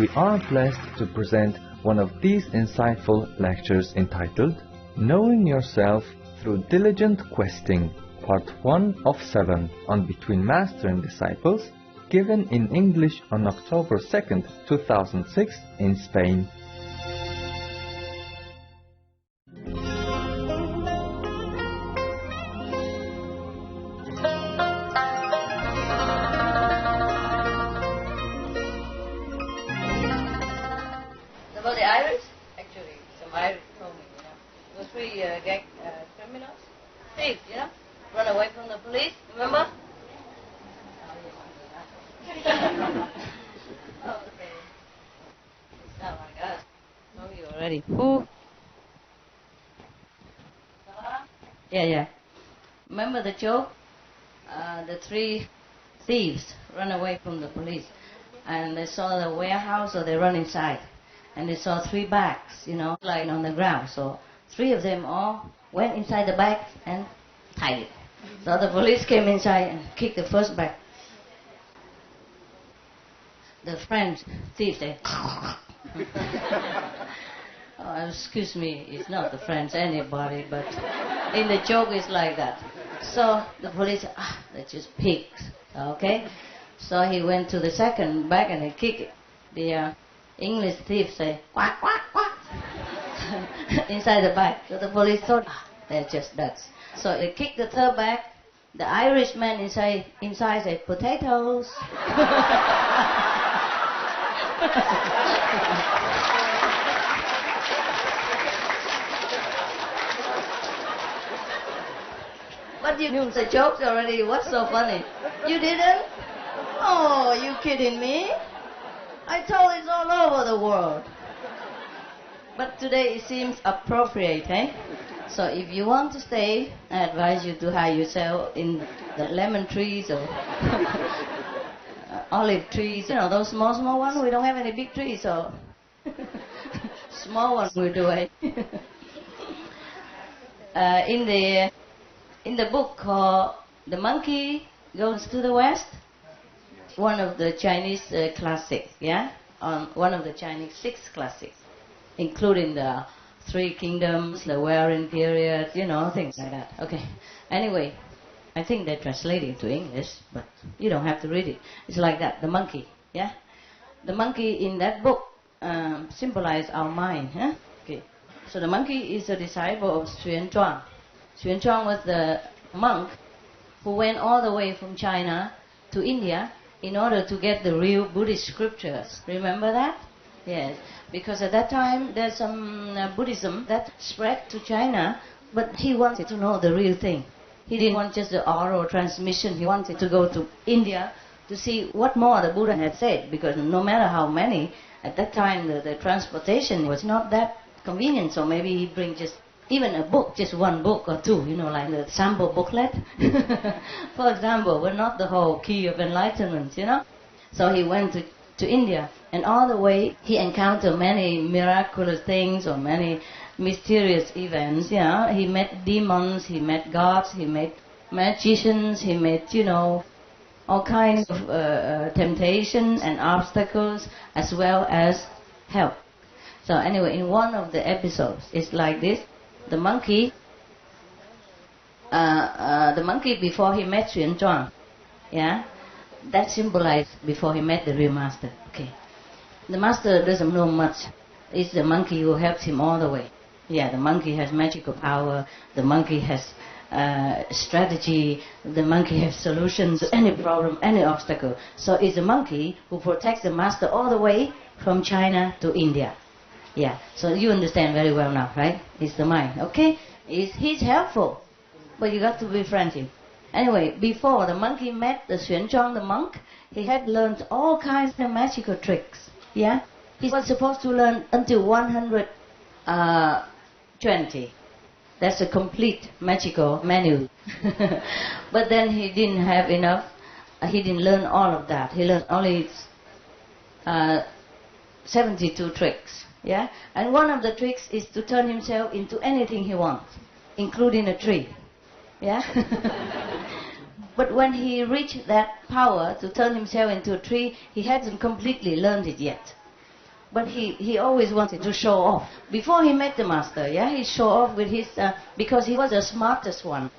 We are blessed to present one of these insightful lectures entitled Knowing Yourself Through Diligent Questing, Part 1 of 7 on Between Master and Disciples, given in English on October 2nd, 2006 in Spain. About the Irish, actually, some Irish told me, those three gang criminals, thieves, run away from the police, remember? Oh, okay. It's not like us. Told you already. Who? Yeah. Remember the joke? The three thieves run away from the police, and they saw the warehouse, so they run inside. And they saw three bags, lying on the ground. So three of them all went inside the bag and tied it. So the police came inside and kicked the first bag. The French thief said, oh, excuse me, it's not the French anybody, but in the joke it's like that. So the police said, they're just pigs, okay? So he went to the second bag and he kicked it. The English thief say, quack, quack, quack, inside the bag. So the police thought, they're just nuts. So they kicked the third bag. The Irishman inside said, potatoes. But you knew the jokes already. What's so funny? You didn't? Oh, you kidding me? I told it's all over the world. But today it seems appropriate, eh? So if you want to stay, I advise you to hide yourself in the lemon trees or olive trees. Those small ones. We don't have any big trees, so small ones will do it. In the book called The Monkey Goes to the West, one of the Chinese classics, one of the Chinese 6 classics, including the Three Kingdoms, the Warring Period, things like that. Okay. Anyway, I think they translated it to English, but you don't have to read it. It's like that, the monkey, The monkey in that book symbolizes our mind, Okay. So the monkey is a disciple of Xuan Zhuang. Xuan Zhuang was the monk who went all the way from China to India in order to get the real Buddhist scriptures. Remember that? Yes. Because at that time, there's some Buddhism that spread to China, but he wanted to know the real thing. He didn't want just the oral transmission. He wanted to go to India to see what more the Buddha had said, because no matter how many, at that time the transportation was not that convenient, so maybe he'd bring just even a book, just one book or two, like the sample booklet, for example, but not the whole key of enlightenment, So he went to India, and all the way he encountered many miraculous things or many mysterious events, He met demons, he met gods, he met magicians, he met, all kinds of temptations and obstacles, as well as help. So anyway, in one of the episodes, it's like this. The monkey before he met Xuan Zhuang, that symbolized before he met the real master. Okay, the master doesn't know much. It's the monkey who helps him all the way. The monkey has magical power. The monkey has strategy. The monkey has solutions to any problem, any obstacle. So it's the monkey who protects the master all the way from China to India. So you understand very well now, right? It's the mind, okay? He's helpful, but you got to befriend him. Anyway, before the monkey met the Xuan Zhuang, the monk, he had learned all kinds of magical tricks, He was supposed to learn until 120. That's a complete magical manual. But then he didn't have enough. He didn't learn all of that. He learned only 72 tricks. And one of the tricks is to turn himself into anything he wants, including a tree. But when he reached that power to turn himself into a tree, he hadn't completely learned it yet. But he always wanted to show off. Before he met the master, yeah, he showed off with his, because he was the smartest one.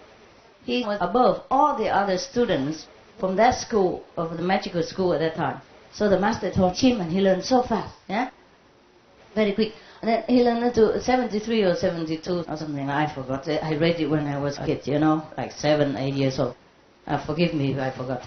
He was above all the other students from that school, of the magical school at that time. So the master taught him and he learned so fast, yeah? Very quick. And then he learned to 73 or 72 or something, I forgot. I read it when I was a kid, you know, like 7, 8 years old. Forgive me if I forgot.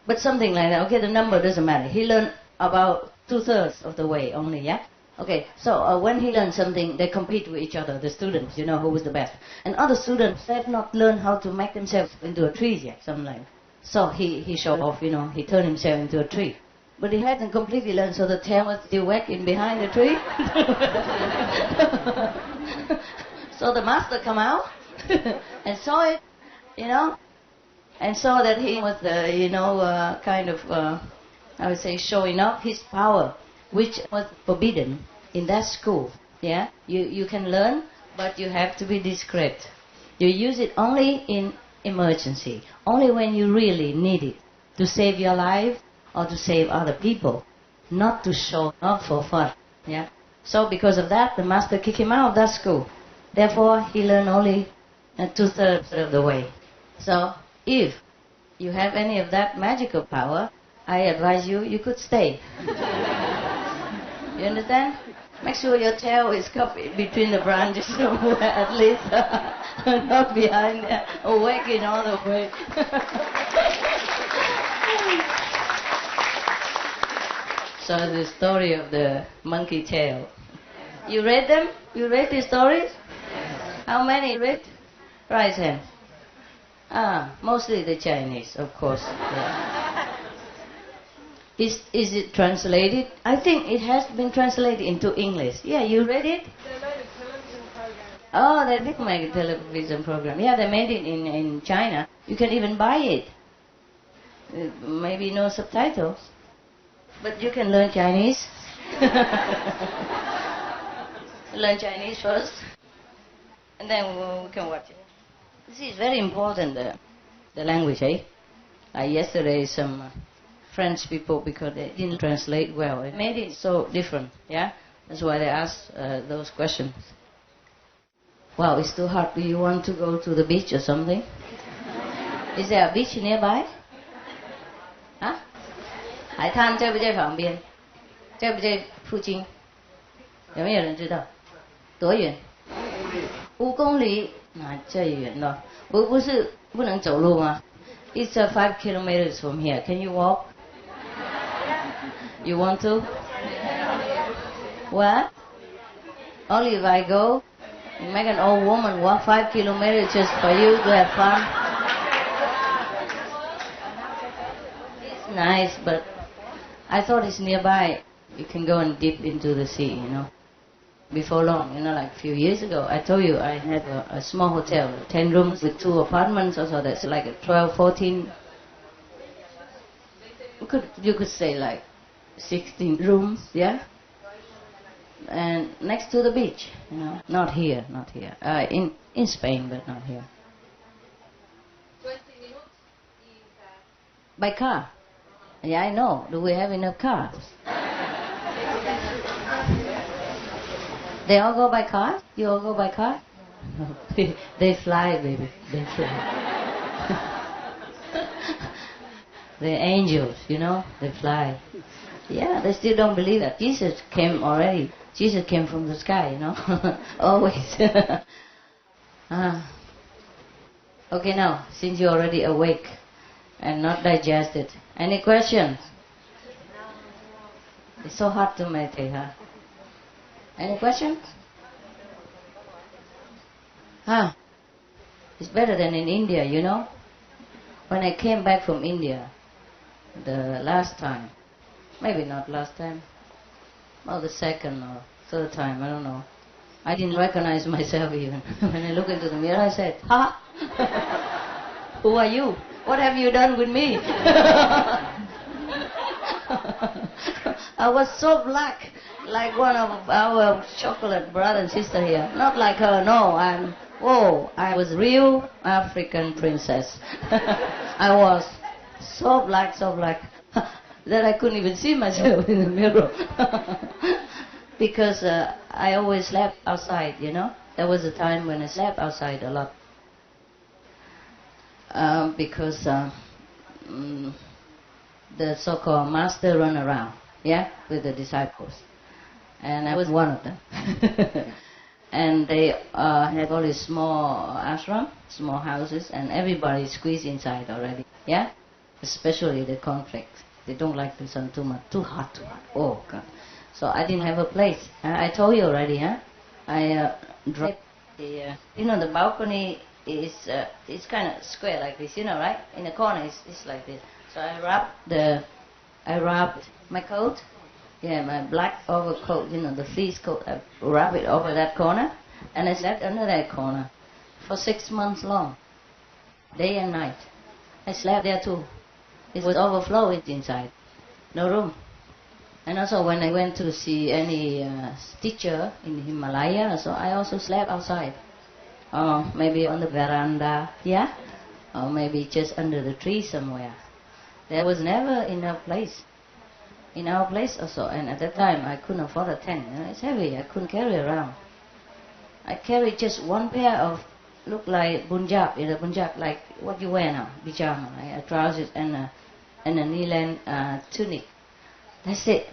But something like that. Okay, the number doesn't matter. He learned about 2/3 of the way only, yeah? Okay, so when he learned something, they compete with each other, the students, you know, who was the best. And other students have not learned how to make themselves into a tree yet, something like that. So he showed off, you know, he turned himself into a tree. But he hadn't completely learned, so the tail was still wagging behind the tree. So the master come out and saw it, you know, and saw that he was, kind of, I would say, showing off his power, which was forbidden in that school. Yeah, you can learn, but you have to be discreet. You use it only in emergency, only when you really need it, to save your life or to save other people, not to show off for fun. Yeah. So because of that, the master kicked him out of that school. Therefore, he learned only 2/3 of the way. So if you have any of that magical power, I advise you could stay. You understand? Make sure your tail is covered between the branches somewhere at least, not behind there, or wagging all the way. So the story of the monkey tail. You read them? You read the stories? How many read? Right hand. Mostly the Chinese, of course. Yeah. Is it translated? I think it has been translated into English. Yeah, you read it? They made a television program. Oh, they did make a television program. Yeah, they made it in China. You can even buy it. Maybe no subtitles. But you can learn Chinese. Learn Chinese first. And then we can watch it. This is very important, the language, eh? Yesterday some French people, because they didn't translate well, it made it so different, yeah? That's why they asked those questions. Wow, it's too hot. Do you want to go to the beach or something? Is there a beach nearby? Huh? 海滩在不在旁边？在不在附近？有没有人知道？多远？5公里，那这远了。不是不能走路吗？ It's 5 kilometers from here. Can you walk? You want to? What? Only if I go? You make an old woman walk 5 kilometers just for you to have fun? It's nice, but I thought it's nearby. You can go and dip into the sea, you know. Before long, you know, like a few years ago, I told you I had a small hotel, 10 rooms with 2 apartments, or so that's like a 12, 14. You could say like 16 rooms, yeah? And next to the beach, you know. Not here. In Spain, but not here. 20 minutes is... By car? Yeah, I know. Do we have enough cars? They all go by car? You all go by car? They fly, baby. They fly. They're angels, you know. They fly. Yeah, they still don't believe that. Jesus came already. Jesus came from the sky, you know. Always. Okay, now, since you're already awake and not digested, any questions? It's so hard to meditate, huh? Any questions? It's better than in India, you know. When I came back from India, the last time, maybe not last time, or the second or third time, I don't know. I didn't recognize myself even. When I looked into the mirror, I said, "Ha! Who are you? What have you done with me?" I was so black, like one of our chocolate brother and sister here. Not like her, no. I was real African princess. I was so black, that I couldn't even see myself in the mirror. because I always slept outside, you know. There was a time when I slept outside a lot. Because the so-called master run around, yeah, with the disciples. And I was one of them. And they had all these small ashram, small houses, and everybody squeezed inside already, yeah? Especially the conflict. They don't like the sun too much, too hot. Oh, God. So I didn't have a place. I told you already, huh? I dropped the, the balcony is kind of square like this, right? In the corner it's like this. So I wrapped my coat, my black overcoat, the fleece coat. I wrapped it over that corner, and I slept under that corner for 6 months long, day and night. I slept there too. It was overflowing inside, no room. And also when I went to see any teacher in Himalaya, so I also slept outside. Maybe on the veranda, yeah? Or maybe just under the tree somewhere. There was never enough place. In our place also, and at that time I couldn't afford a tent. It's heavy, I couldn't carry around. I carried just one pair of, look like Punjab, Punjab, like what you wear now, pyjama, right? Trousers and a knee-length tunic. That's it.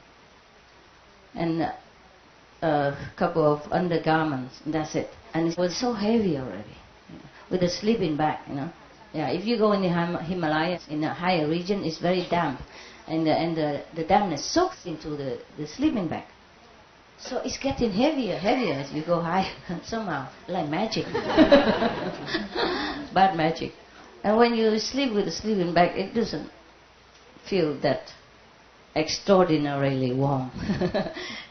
And a couple of undergarments, that's it. And it was so heavy already, with a sleeping bag, Yeah, if you go in the Himalayas, in a higher region, it's very damp. And the dampness soaks into the sleeping bag. So it's getting heavier as you go higher, somehow, like magic. Bad magic. And when you sleep with a sleeping bag, it doesn't feel that extraordinarily warm.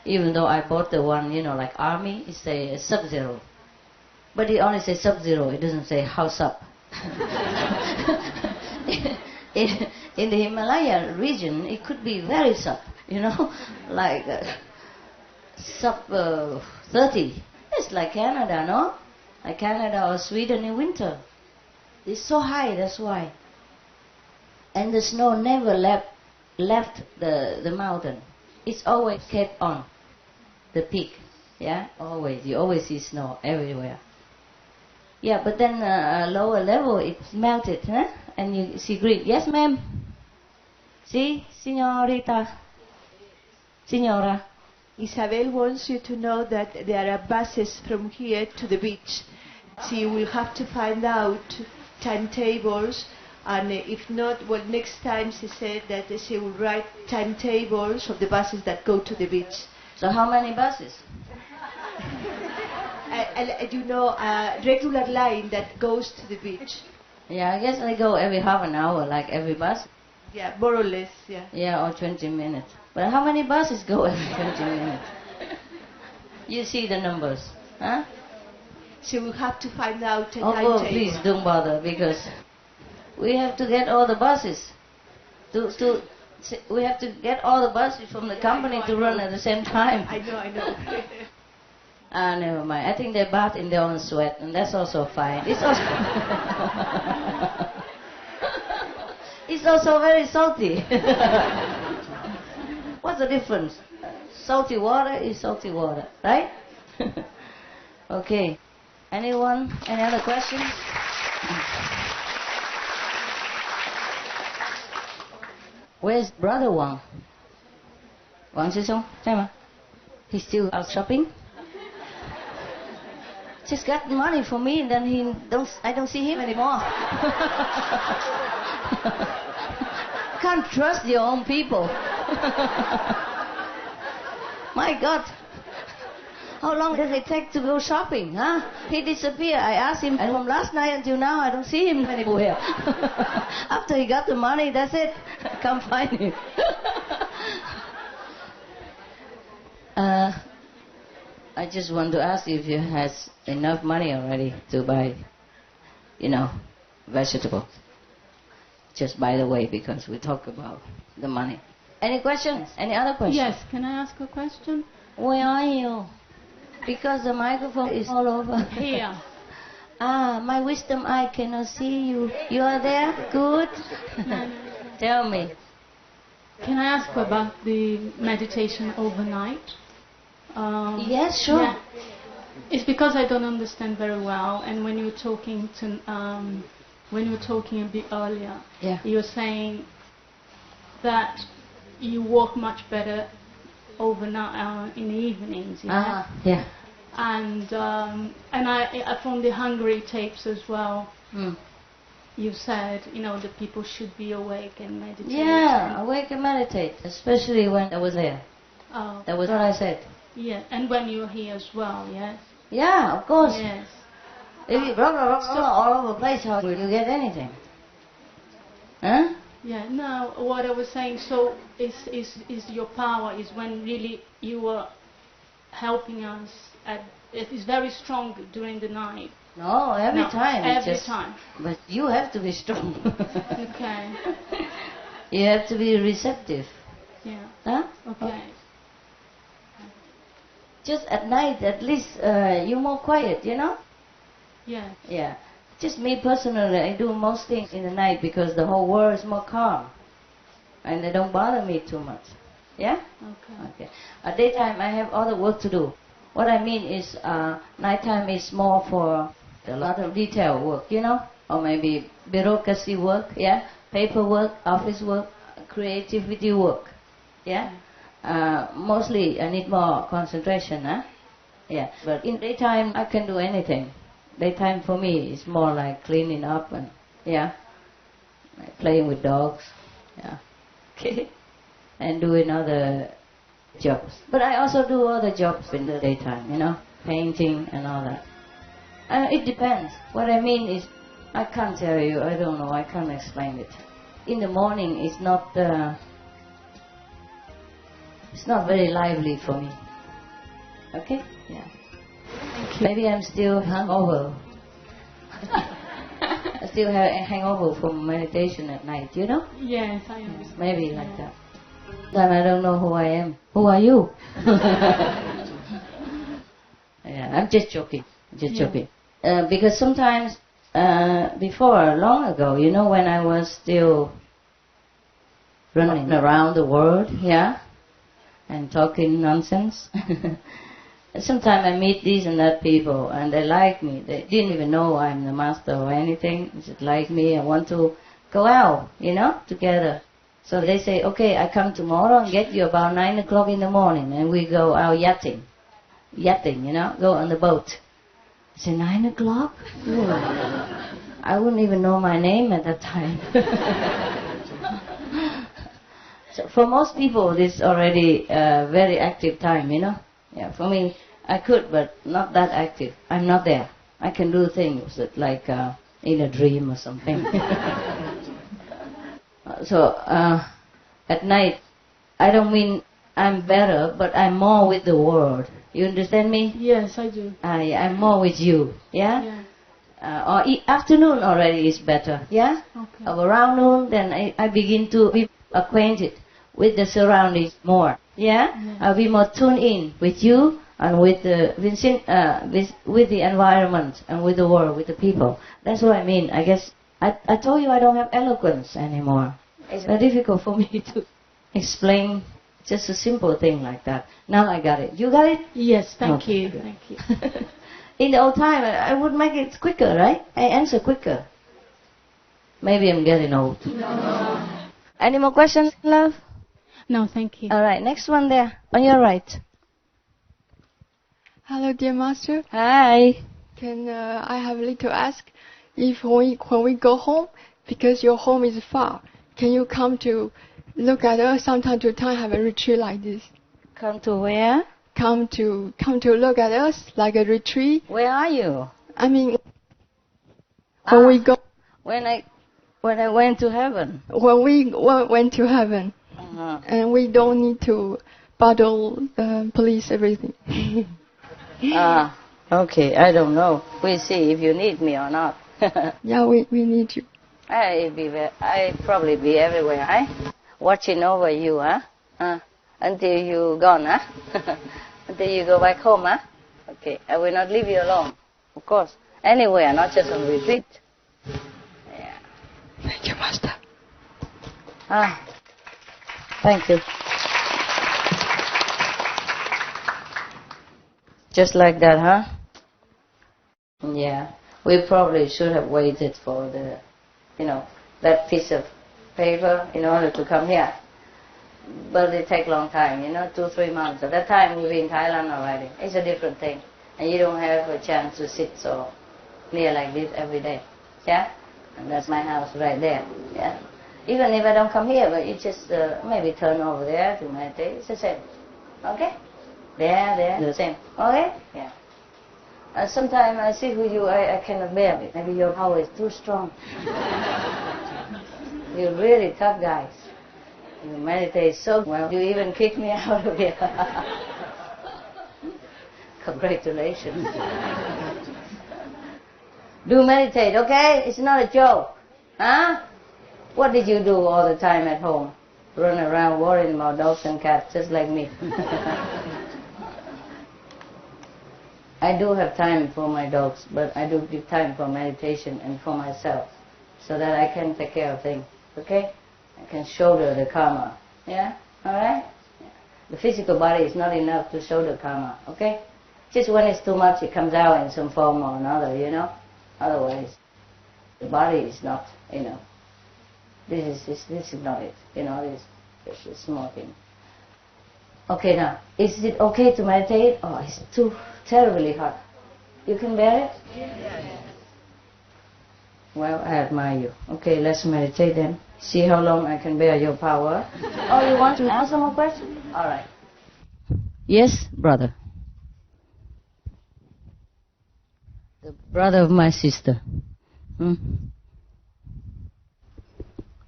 Even though I bought the one, like army, it's a sub-zero. But it only says sub-zero, it doesn't say house up. In the Himalaya region, it could be very sub, like sub 30. It's like Canada, no? Like Canada or Sweden in winter. It's so high, that's why. And the snow never left the mountain. It's always kept on the peak, yeah? Always. You always see snow everywhere. Yeah, but then lower level, it's melted, huh? And you see green. Yes, ma'am? Si, señorita? Señora? Isabel wants you to know that there are buses from here to the beach. So you will have to find out timetables, and if not, well, next time she said that she will write timetables of the buses that go to the beach. So how many buses? A regular line that goes to the beach. Yeah, I guess I go every half an hour, like every bus. Yeah, more or less, yeah. Yeah, or 20 minutes. But how many buses go every 20 minutes? You see the numbers, huh? So we'll have to find out a timetable. timetable. Please don't bother, because we have to get all the buses. We have to get all the buses from the company to run at the same time. I know. Never mind. I think they bath in their own sweat, and that's also fine. It's also, it's also very salty. What's the difference? Salty water is salty water, right? Okay. Anyone? Any other questions? Where's Brother Wang? Wang Sisong? He's still out shopping? Just got money for me, and then I don't see him anymore. Can't trust your own people. My God. How long does it take to go shopping, huh? He disappeared. I asked him, and from last night until now, I don't see him anywhere. After he got the money, that's it. I can't find him. I just want to ask if you has enough money already to buy, vegetables. Just by the way, because we talk about the money. Any questions? Any other questions? Yes, can I ask a question? Where are you? Because the microphone is all over. Here. My wisdom eye cannot see you. You are there? Good. Tell me. Can I ask about the meditation overnight? Yes, sure. Yeah. It's because I don't understand very well. And when you were talking a bit earlier, Yeah. you were saying that you work much better overnight in the evenings. Yeah. Yeah. And I from the Hungary tapes as well. Mm. You said, the people should be awake and meditate. Yeah, awake and meditate, especially when I was there. Oh. That was what I said. Yeah, and when you're here as well, yes? Yeah, of course. Yes. If you blah, blah, blah, blah, all over the place, how will you get anything? Huh? Yeah, no, what I was saying, so is your power is when really you are helping us, it is very strong during the night. No, every time. Every time. But you have to be strong. Okay. You have to be receptive. Yeah. Huh? Okay. Just at night, at least you're more quiet, Yeah. Yeah. Just me personally, I do most things in the night because the whole world is more calm. And they don't bother me too much. Yeah? Okay. At daytime, I have other work to do. What I mean is, nighttime is more for a lot of detail work, or maybe bureaucracy work, yeah? Paperwork, office work, creativity work, yeah? Mostly I need more concentration, huh? Yeah. But in daytime, I can do anything. Daytime for me is more like cleaning up and, yeah, like playing with dogs, yeah, okay, and doing other jobs. But I also do other jobs in the daytime, painting and all that. It depends. What I mean is, I can't tell you, I don't know, I can't explain it. In the morning, it's not very lively for me. Okay? Yeah. Thank you. Maybe I'm still hungover. I still have a hangover from meditation at night, Yes, I understand. Maybe like that. Then I don't know who I am. Who are you? Yeah, I'm just joking. Joking. Because sometimes, before, long ago, when I was still running around the world, yeah, and talking nonsense. Sometimes I meet these and that people, and they like me. They didn't even know I'm the master or anything. They just like me and want to go out, together. So they say, okay, I come tomorrow and get you about 9 o'clock in the morning, and we go out yachting, go on the boat. I say, 9 o'clock? I wouldn't even know my name at that time. So for most people, this is already a very active time, Yeah, for me, I could, but not that active. I'm not there. I can do things that like in a dream or something. So at night, I don't mean I'm better, but I'm more with the world. You understand me? Yes, I do. I'm more with you. Yeah. Yeah. Or afternoon already is better. Yeah. Okay. Around noon, then I begin to be acquainted with the surroundings more. Yeah? Yes. I'll be more tuned in with you and with the with the environment and with the world, with the people. That's what I mean. I guess I told you I don't have eloquence anymore. It's very difficult for me to explain just a simple thing like that. Now I got it. You got it? Yes, thank Okay, you. good. Thank you. In the old time, I would make it quicker, right? I answer quicker. Maybe I'm getting old. No. Any more questions, love? No, thank you. All right, next one there, on your right. Hello, dear master. Hi. Can I have a little ask? If when we go home, because your home is far, can you come to look at us sometime to time, have a retreat like this? Come to where? Come to look at us like a retreat. Where are you? I mean, when we go, When I went to heaven. when we went to heaven, Uh-huh. and we don't need to battle police everything. Okay, I don't know. We'll see if you need me or not. Yeah, we need you. I probably be everywhere, eh? Watching over you, huh? Until you gone, huh? Until you go back home, huh? Okay, I will not leave you alone, of course. Anywhere, not just on retreat. Yeah. Thank you, master. Thank you. Just like that, huh? Yeah. We probably should have waited for the, that piece of paper in order to come here. But it takes a long time, 2-3 months. At that time, we'll be in Thailand already. It's a different thing. And you don't have a chance to sit so near like this every day. Yeah? And that's my house right there. Yeah? Even if I don't come here, but you just maybe turn over there to meditate. It's the same. Okay? There, the same. Okay? Yeah. Sometimes I sit with you, I cannot bear it. Maybe your power is too strong. You're really tough guys. You meditate so well. You even kick me out of here. Congratulations. Do meditate, okay? It's not a joke. Huh? What did you do all the time at home? Run around worrying about dogs and cats, just like me. I do have time for my dogs, but I do give time for meditation and for myself, so that I can take care of things, okay? I can shoulder the karma, yeah? Alright? Yeah. The physical body is not enough to shoulder karma, okay? Just when it's too much, it comes out in some form or another, Otherwise, the body is not, This is not it, this is small thing. Okay, now, is it okay to meditate? Oh, it's too terribly hot. You can bear it? Yes. Well, I admire you. Okay, let's meditate then. See how long I can bear your power. Oh, you want to answer more questions? All right. Yes, brother. The brother of my sister.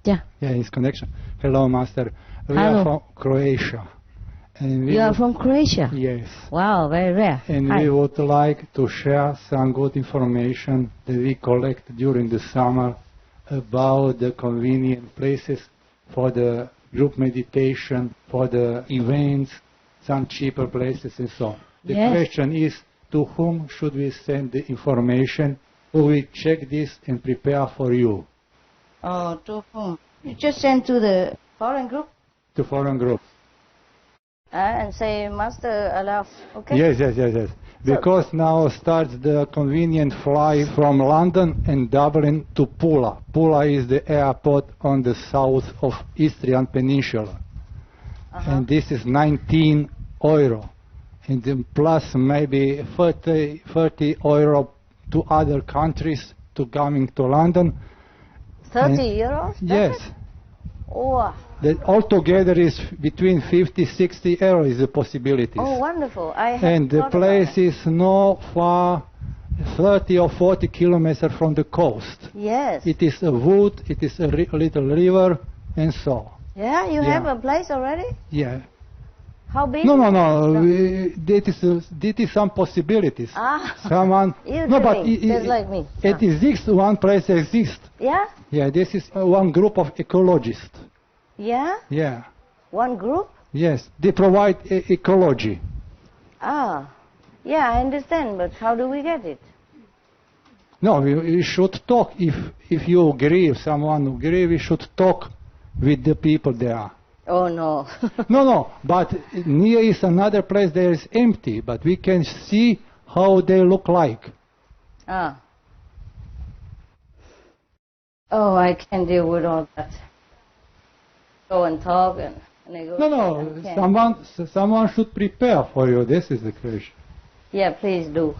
Yeah. Yeah, his connection. Hello, Master. We Hello. are from Croatia. And You are from Croatia? Yes. Wow, very rare. And Hi. we would like to share some good information that we collect during the summer about the convenient places for the group meditation, for the events, some cheaper places and so on. The Yes. question is, to whom should we send the information? Who will check this and prepare for you? Oh, to whom? You just send to the foreign group To foreign group. and say, Master, allow. Okay? Yes. Because now starts the convenient fly from London and Dublin to Pula. Pula is the airport on the south of Istrian Peninsula. And this is 19 euro. And then plus maybe 30 euro to other countries to coming to London. 30 euros? Yes. Oh, That altogether is between 50-60 euro is the possibilities. oh, wonderful. I have And the thought about place it. is not far, 30 or 40 kilometers from the coast. Yes. It is a wood, it is a little river, and so. Yeah, you Yeah. have a place already? Yeah. How big? No. That is some possibilities. Ah, Someone. you No, but just like me. it exists. One place exists. Yeah? Yeah. This is one group of ecologists. Yeah? Yeah. One group? Yes. They provide ecology. Ah, yeah, I understand, but how do we get it? No, we should talk. If you agree, if someone agree, we should talk with the people there. Oh, no. No, but near is another place that is empty, but we can see how they look like. Ah. Oh, I can't deal with all that. Go and talk and negotiate. No, I can't. someone should prepare for you. This is the question. Yeah, please do.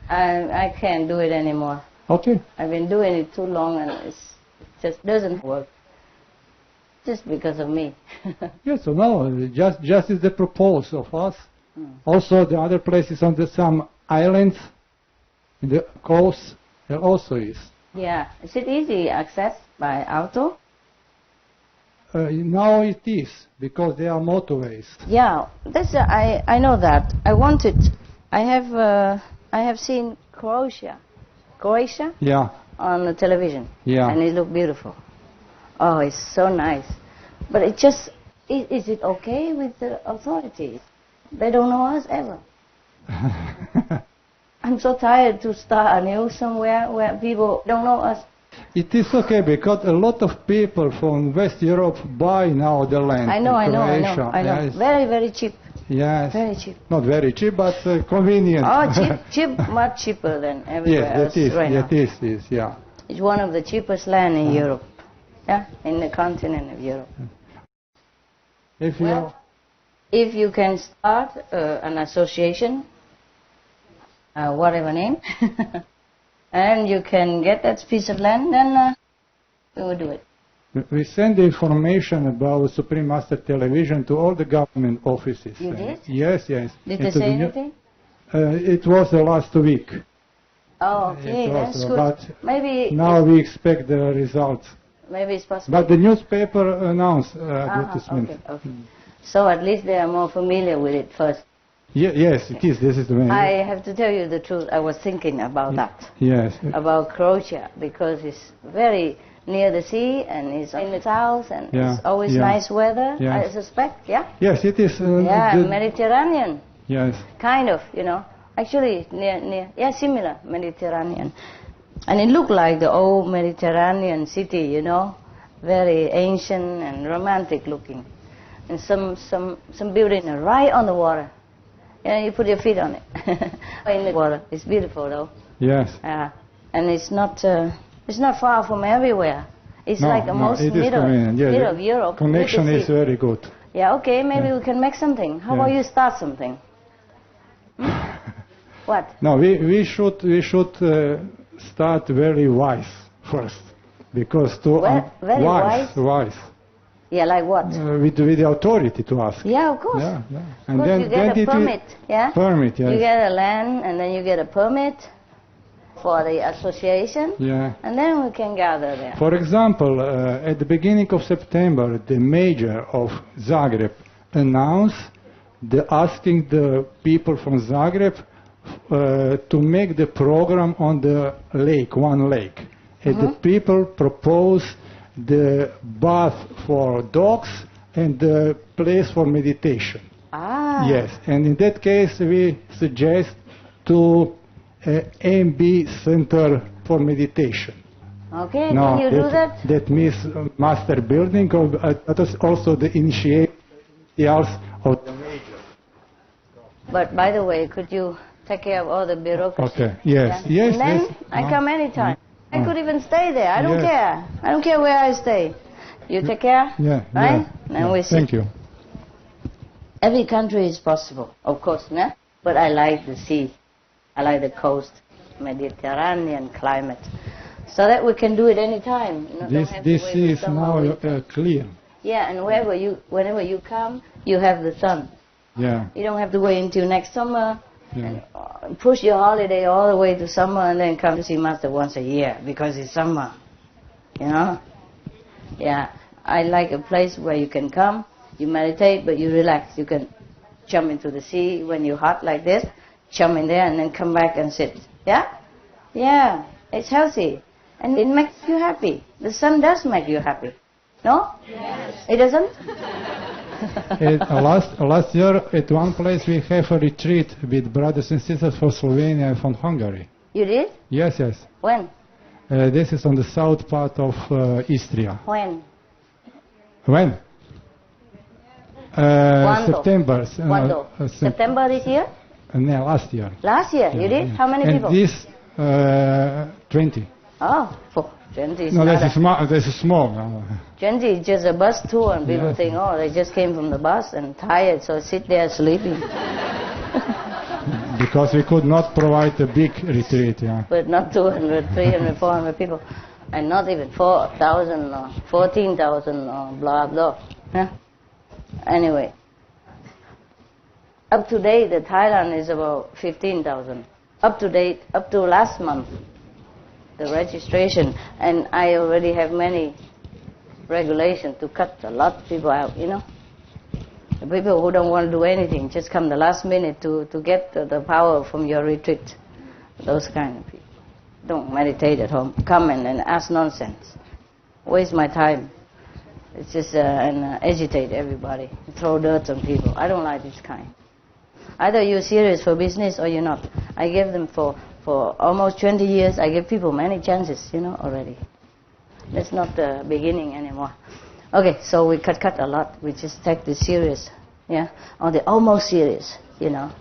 I can't do it anymore. Okay. I've been doing it too long and it just doesn't work. Just because of me. Yes, so no, just is the proposal of us. Also, the other places on some islands in the coast, there also is. Yeah. Is it easy access by auto? Now it is, because there are motorways. Yeah, that's I know that. I have seen Croatia Yeah, on the television. Yeah. And it looked beautiful. Oh, it's so nice. But it just is it okay with the authorities? They don't know us ever. I'm so tired to start anew somewhere where people don't know us. It is okay, because a lot of people from West Europe buy now the land I know. in Croatia. Very, very cheap. Yes. Very cheap. Not very cheap, but convenient. Oh, cheap, much cheaper than everywhere else right now. Yes, it is, yeah. It's one of the cheapest land in Europe. Yeah, in the continent of Europe. If you can start an association, whatever name, and you can get that piece of land, then we will do it. We send the information about Supreme Master Television to all the government offices. You did? Yes, yes. Did they say anything? It was the last week. Oh, okay, that's good. But maybe now we expect the results. Maybe it's possible. But the newspaper announced advertisement. Okay. So at least they are more familiar with it first. Yes, it is. This is the way. I have to tell you the truth. I was thinking about that. Yes. About Croatia, because it's very near the sea and it's in the south and it's always nice weather, I suspect, yeah? Yes, it is. Mediterranean. Yes. Kind of, Actually, similar, Mediterranean. And it looked like the old Mediterranean city, very ancient and romantic looking. And some building right on the water. You put your feet on it. In the water. It's beautiful though. Yes. And it's not far from everywhere. It's like almost middle of Europe. Connection is very good. Yeah, okay, maybe we can make something. How about you start something? What? No, we should start very wise first, because very wise. Yeah, like what? With the authority to ask. Yeah, of course. Yeah. And then you get a permit. Yeah. Permit, yes. You get a land, and then you get a permit for the association. Yeah. And then we can gather there. For example, at the beginning of September, the mayor of Zagreb announced asking the people from Zagreb to make the program on the lake, one lake. And the people proposed the bath for dogs and the place for meditation. Yes, and in that case we suggest to MB Center for Meditation. Okay, can you do that? That means master building, but also the initiators of the major. But by the way, could you take care of all the bureaucracy? Okay, yes, yes. And then I come anytime. I could even stay there. I don't care. I don't care where I stay. You take care? Yeah. Right? Then we see. Thank you. Every country is possible, of course, no? But I like the sea. I like the coast, Mediterranean climate. So that we can do it anytime. This sea is now clear. Yeah, and whenever you come, you have the sun. Yeah. You don't have to wait until next summer. And push your holiday all the way to summer and then come to see Master once a year because it's summer. Yeah, I like a place where you can come, you meditate, but you relax. You can jump into the sea when you're hot like this, jump in there and then come back and sit. Yeah, it's healthy and it makes you happy. The sun does make you happy. No? Yes. It doesn't? Last year at one place we have a retreat with brothers and sisters from Slovenia and from Hungary. You did? Yes. When? This is on the south part of Istria. When? September. September this year? No, last year. Last year, you did? How many people? And this 20. Oh, 20 is this is small. 20 is just a bus tour and people think, they just came from the bus and tired, so sit there sleeping. Because we could not provide a big retreat, But not 200, 300, 400 people. And not even 4,000 or 14,000 or blah, blah. Anyway. Up to date, the Thailand is about 15,000. Up to last month. The registration, and I already have many regulations to cut a lot of people out, The people who don't want to do anything, just come the last minute to get the power from your retreat. Those kind of people. Don't meditate at home. Come and ask nonsense. Waste my time. It's just and agitate everybody. Throw dirt on people. I don't like this kind. Either you're serious for business or you're not. I gave them for almost 20 years, I give people many chances, already. That's not the beginning anymore. Okay, so we cut a lot. We just take this serious. Yeah, or they're almost serious, you know.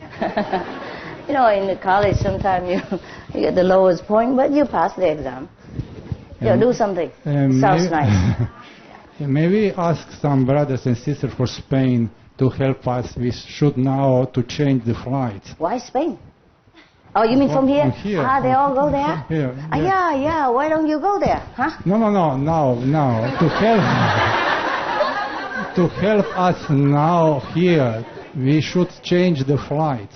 You know, in the college sometimes you get the lowest point, but you pass the exam. You do something. Sounds nice. Maybe ask some brothers and sisters for Spain to help us. We should now to change the flights. Why Spain? Oh, you mean from here? From here. Ah, they all go there? Here, Yeah. Why don't you go there? Huh? No. To help, to help us now here, we should change the flights.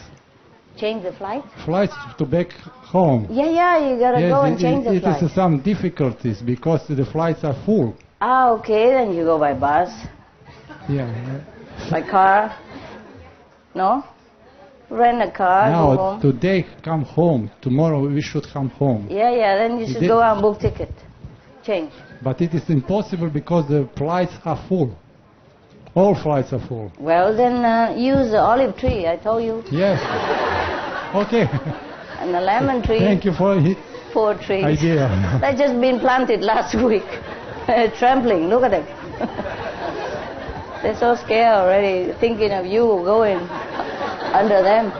Change the flight? Flights to back home. Yeah, you gotta go and change the flight. It is some difficulties because the flights are full. Ah, okay, then you go by bus. Yeah. By car? No? Rent a car, go Now, home. today come home. Tomorrow we should come home. Yeah, then you should go out and book ticket. Change. But it is impossible because the flights are full. All flights are full. Well, then use the olive tree, I told you. Yes. Okay. And the lemon tree. Thank you for the 4 trees. idea. They just been planted last week. Trampling, look at them. They're so scared already, thinking of you going under them.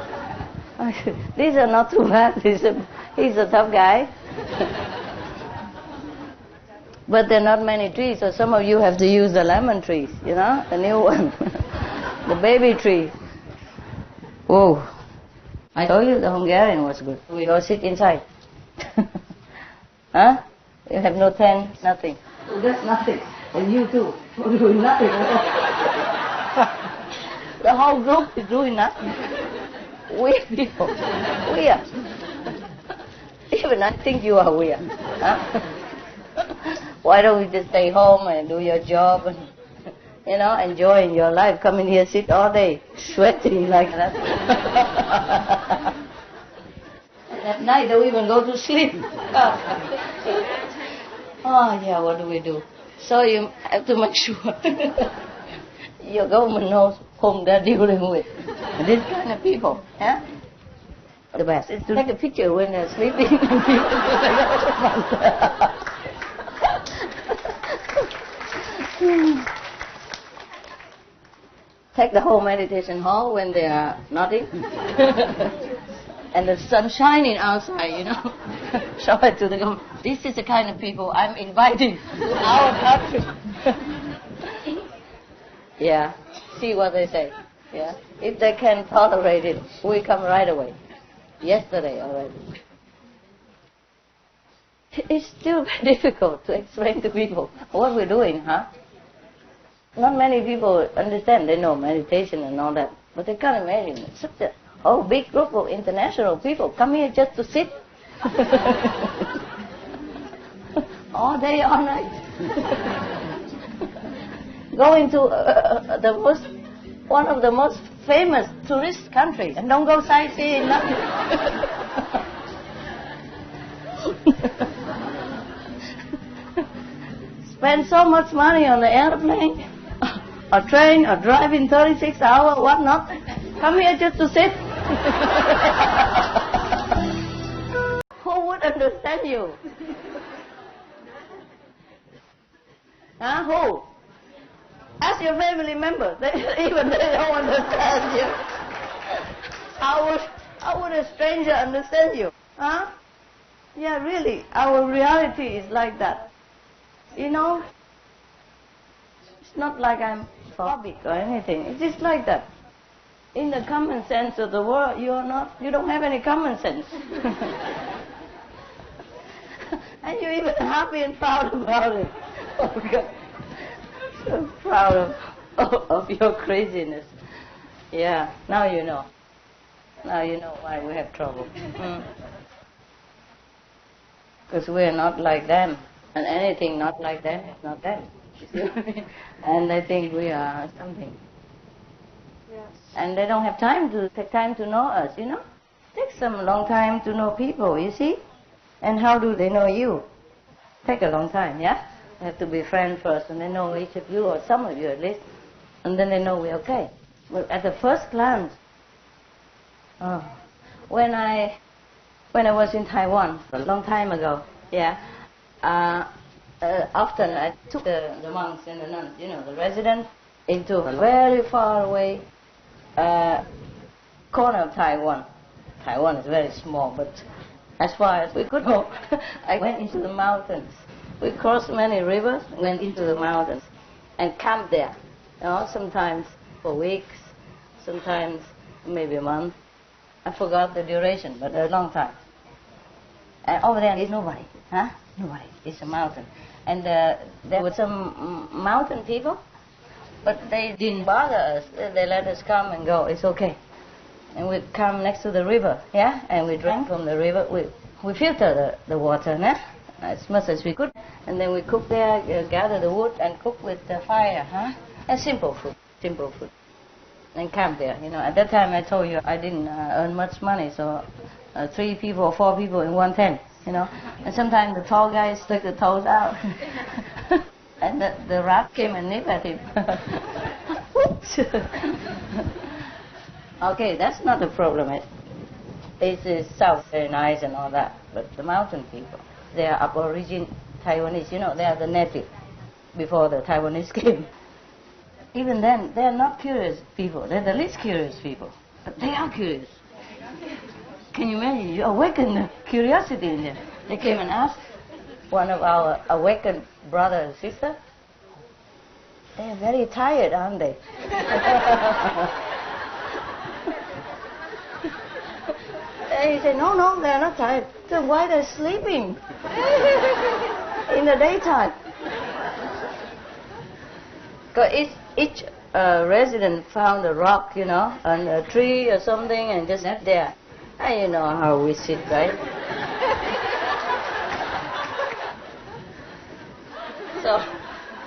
These are not too bad. He's a tough guy. But there are not many trees, so some of you have to use the lemon trees, you know, the new one. The baby tree. Whoa. I told you the Hungarian was good. We go sit inside. Huh? You have no tent, nothing. That's nothing. And you too. We're doing nothing. The whole group is doing nothing. Weird people. Weird. Even I think you are weird. Huh? Why don't we just stay home and do your job and, you know, enjoying your life? Come in here, sit all day, sweating like that. And at night, don't even go to sleep. Oh, yeah, what do we do? So you have to make sure your government knows whom they're dealing with. This kind of people, yeah? The best is to take a picture when they're sleeping and people take the whole meditation hall when they are nodding. And the sun shining outside, you know. Show it to the government. This is the kind of people I'm inviting to our country. Yeah, see what they say. Yeah, if they can tolerate it, we come right away. Yesterday already. It's still very difficult to explain to people what we're doing, huh? Not many people understand. They know meditation and all that, but they can't imagine such a whole big group of international people come here just to sit all day, all night. Going to one of the most famous tourist countries and don't go sightseeing, nothing. Spend so much money on the airplane, or train, or driving 36 hours, whatnot. Come here just to sit. Who would understand you? Huh? Who? Ask your family members. Even they don't understand you. How would a stranger understand you? Huh? Yeah, really. Our reality is like that. You know? It's not like I'm phobic or anything. It's just like that. In the common sense of the world, you don't have any common sense. And you're even happy and proud about it. Oh God. So proud of your craziness. Yeah, now you know. Now you know why we have trouble. Because we're not like them. And anything not like them is not them. And they think we are something. Yes. And they don't have time to take time to know us, you know. It takes them a long time to know people, you see. And how do they know you? Take a long time, yeah? They have to be friends first, and they know each of you, or some of you at least, and then they know we're okay. But at the first glance, when I was in Taiwan a long time ago, yeah, often I took the monks and the nuns, you know, the residents, into a very far away corner of Taiwan. Taiwan is very small, but as far as we could go, I went into the mountains. We crossed many rivers, went into the mountains, and camped there. You know, sometimes for weeks, sometimes maybe a month. I forgot the duration, but a long time. And over there is nobody, huh? Nobody. It's a mountain. And there were some mountain people, but they didn't bother us. They let us come and go. It's okay. And we come next to the river, yeah? And we drank from the river. We filter the water, yeah? As much as we could. And then we cook there, gather the wood and cook with the fire, huh? And simple food. And camp there, you know. At that time I told you I didn't earn much money, so 3 people or 4 people in one tent, you know. And sometimes the tall guys stuck the toes out. And the rat came and nipped at him. Okay, that's not the problem. It's south, very nice and all that. But the mountain people, they are Aborigine Taiwanese, you know, they are the native before the Taiwanese came. Even then, they are not curious people. They're the least curious people. But they are curious. Can you imagine? You awaken the curiosity in them. They came and asked one of our awakened brother and sister, they are very tired, aren't they? And he said, no, they are not tired. So why they're sleeping in the daytime? Because each resident found a rock, you know, and a tree or something, and just left there. And you know how we sit, right? So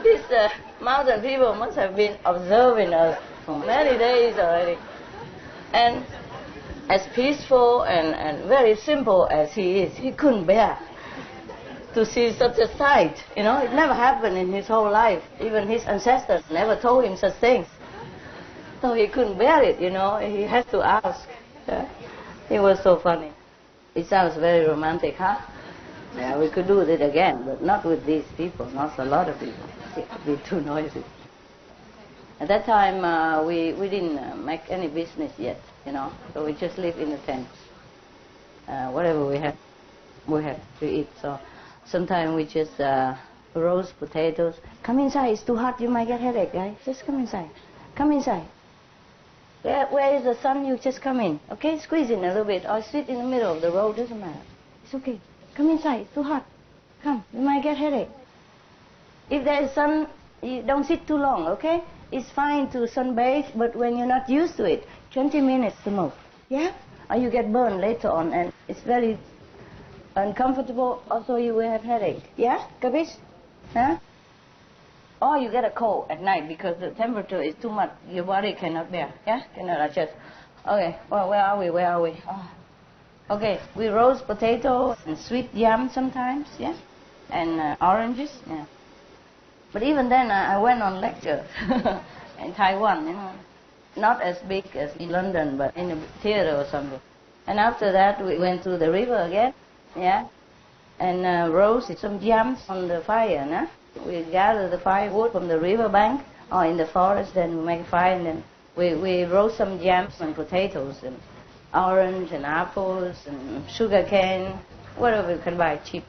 these mountain people must have been observing us for many days already. And as peaceful and very simple as he is, he couldn't bear to see such a sight. You know, it never happened in his whole life. Even his ancestors never told him such things. So he couldn't bear it, you know. He had to ask. Yeah? It was so funny. It sounds very romantic, huh? Yeah, we could do it again, but not with these people, not a lot of people. It would be too noisy. At that time, we didn't make any business yet, you know. So we just lived in the tent. Whatever we had to eat. So sometimes we just roast potatoes. Come inside, it's too hot, you might get headache, guys. Just come inside. Come inside. Where is the sun? You just come in, okay? Squeeze in a little bit, or sit in the middle of the road, doesn't matter. It's okay. Come inside, it's too hot. Come, you might get headache. If there is sun, you don't sit too long, okay? It's fine to sunbathe, but when you're not used to it, 20 minutes the most, yeah? Or you get burned later on, and it's very uncomfortable, also you will have headache, yeah? Capiche? Huh? Or you get a cold at night because the temperature is too much, your body cannot bear, yeah? Cannot adjust. Okay, well, where are we? Oh. Okay, we roast potatoes and sweet yam sometimes, yeah? And oranges, yeah. But even then, I went on lecture in Taiwan, you know. Not as big as in London, but in a theater or something. And after that, we went to the river again, yeah? And roasted some yams on the fire, no? We gather the firewood from the river bank or in the forest, then we make fire, and then we roast some yams and potatoes and orange and apples and sugar cane, whatever we can buy cheap.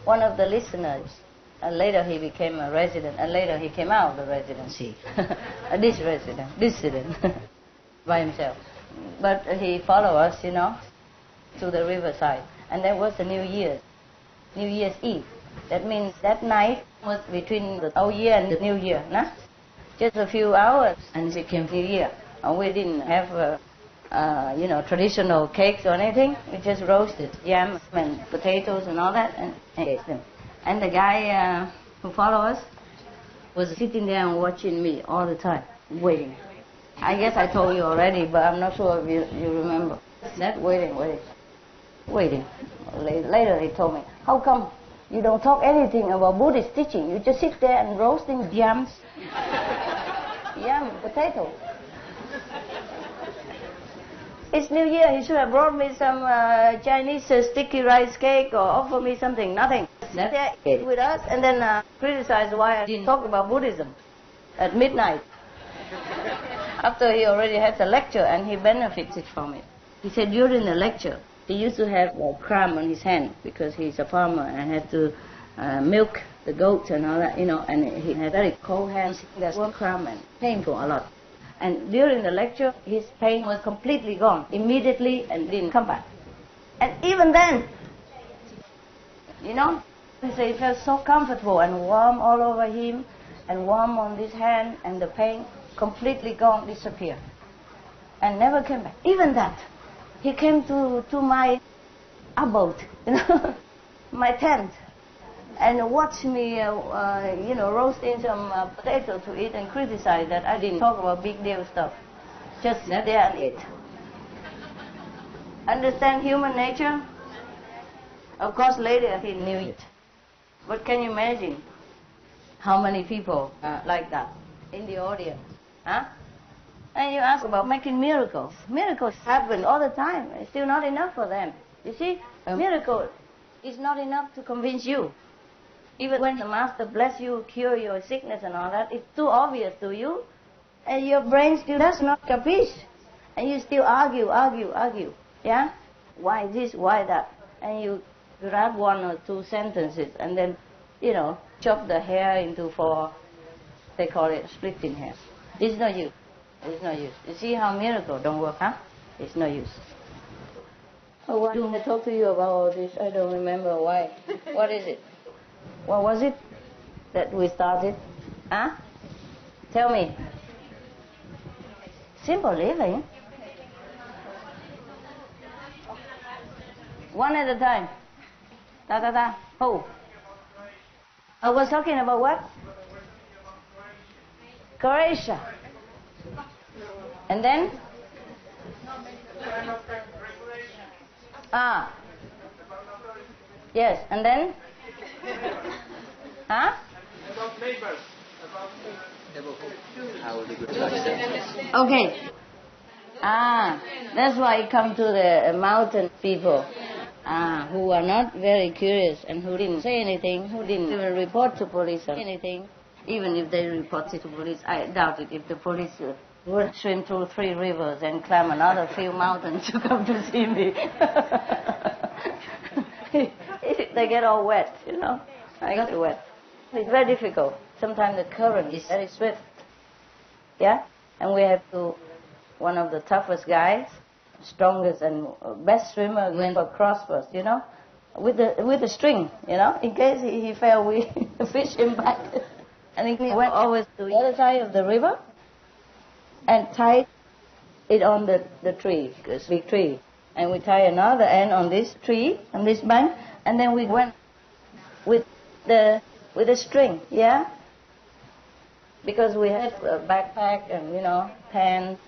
One of the listeners, later he became a resident, and later he came out of the residency. Dissident, by himself. But he followed us, you know, to the riverside. And that was the New Year's Eve. That means that night was between the Old Year and the New Year, nah? Just a few hours and it became New Year. And we didn't have, traditional cakes or anything. We just roasted yam and potatoes and all that and ate them. And the guy who followed us was sitting there and watching me all the time, waiting. I guess I told you already, but I'm not sure if you remember. That waiting. Later he told me, how come you don't talk anything about Buddhist teaching? You just sit there and roasting yams, potatoes. It's New Year, he should have brought me some Chinese sticky rice cake or offer me something. Nothing. Sat there with us and then criticized why I didn't talk about Buddhism at midnight. After he already had the lecture and he benefited from it. He said during the lecture, he used to have a cramp on his hand because he's a farmer and had to milk the goats and all that, and he had very cold hands. That's one cramp and painful a lot. And during the lecture, his pain was completely gone immediately and didn't come back. And even then, he said he felt so comfortable and warm all over him and warm on his hand, and the pain completely gone, disappeared, and never came back. Even that, he came to my abode, my tent, and watched me, roasting some potato to eat and criticize that I didn't talk about big deal stuff. Just sat there and ate. Understand human nature? Of course, later he knew it. But can you imagine how many people are like that in the audience? Huh? And you ask about making miracles. Miracles happen all the time. It's still not enough for them. You see, a miracle is not enough to convince you. Even when the Master bless you, cure your sickness and all that, it's too obvious to you, and your brain still does not capiche, and you still argue. Yeah? Why this, why that? And you grab one or two sentences and then, chop the hair into 4, they call it splitting hair. It's no use. It's no use. You see how miracle don't work, huh? It's no use. Oh, why do I talk to you about all this? I don't remember why. What is it? What was it that we started? Huh? Tell me. Simple living. One at a time. Ta. Who? I was talking about what? Croatia. And then? Yes, and then? Huh? Okay. That's why you come to the mountain people who are not very curious and who didn't say anything, who didn't even report to police or anything. Even if they reported to police, I doubt it if the police would swim through 3 rivers and climb another few mountains to come to see me. They get all wet, I got wet. It's very difficult. Sometimes the current is very swift. Yeah? And we have to, one of the toughest guys, strongest and best swimmer went across first, with the string, in case he fell, we fish him back. And he went always to the other side of the river and tied it on the tree, this big tree. And we tie another end on this tree, on this bank, and then we went with the string, yeah? Because we had a backpack and, tent,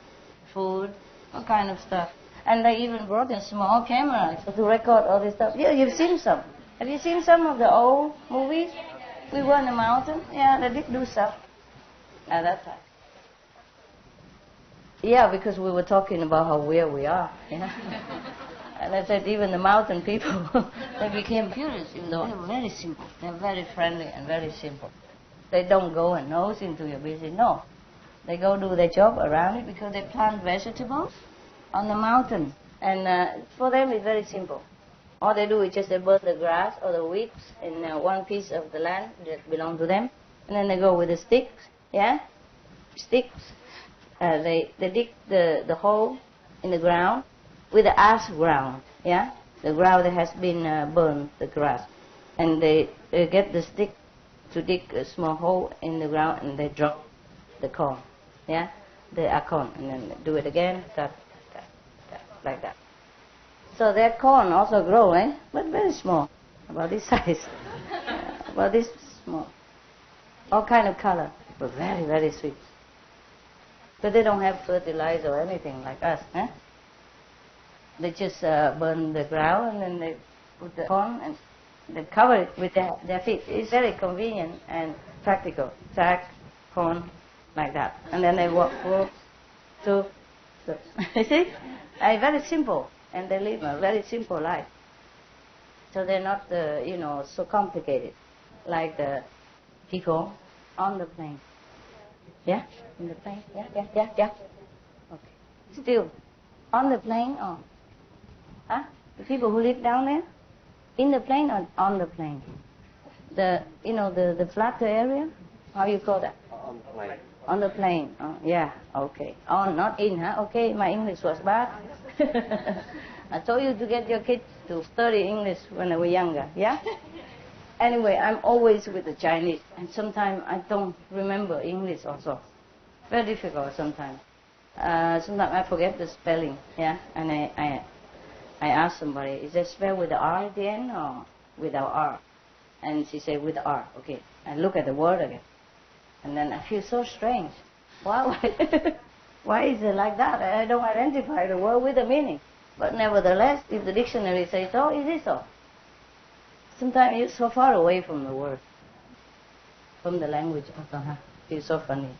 food, all kind of stuff. And they even brought a small camera to record all this stuff. Yeah, you've seen some. Have you seen some of the old movies? We were in the mountain. Yeah, they did do stuff at that time. Yeah, because we were talking about how weird we are. And I said even the mountain people, they became curious, even though they're very simple. They're very friendly and very simple. They don't go and nose into your business. No. They go do their job around it because they plant vegetables on the mountain. And for them it's very simple. All they do is just they burn the grass or the weeds in one piece of the land that belongs to them. And then they go with the sticks, yeah? Sticks. They dig the hole in the ground with the ash ground, yeah? The ground that has been burned, the grass. And they get the stick to dig a small hole in the ground and they drop the corn, yeah? The acorn, and then they do it again, like that. So that corn also grow, but very small, about this size, about this small. All kind of color, but very, very sweet. But they don't have fertilizer or anything like us, They just burn the ground and then they put the corn and they cover it with their feet. It's very convenient and practical. Sack, corn, like that. And then they walk to, you see? Very simple. And they live a very simple life. So they're not, so complicated like the people on the plane. Yeah? In the plane? Yeah. Still. On the plane or? Huh? The people who live down there? In the plane or on the plane? The flatter area? How you call that? On the plane. On the plane. Oh, yeah, okay. On, not in, huh? Okay, my English was bad. I told you to get your kids to study English when they were younger, yeah? Anyway, I'm always with the Chinese, and sometimes I don't remember English also. Very difficult sometimes. Sometimes I forget the spelling, yeah? And I ask somebody, is it spelled with the R at the end or without R? And she said, with the R. Okay, I look at the word again. And then I feel so strange. Why is it like that? I don't identify the word with the meaning. But nevertheless, if the dictionary says so, it is so. Sometimes you're so far away from the word, from the language. It's so funny.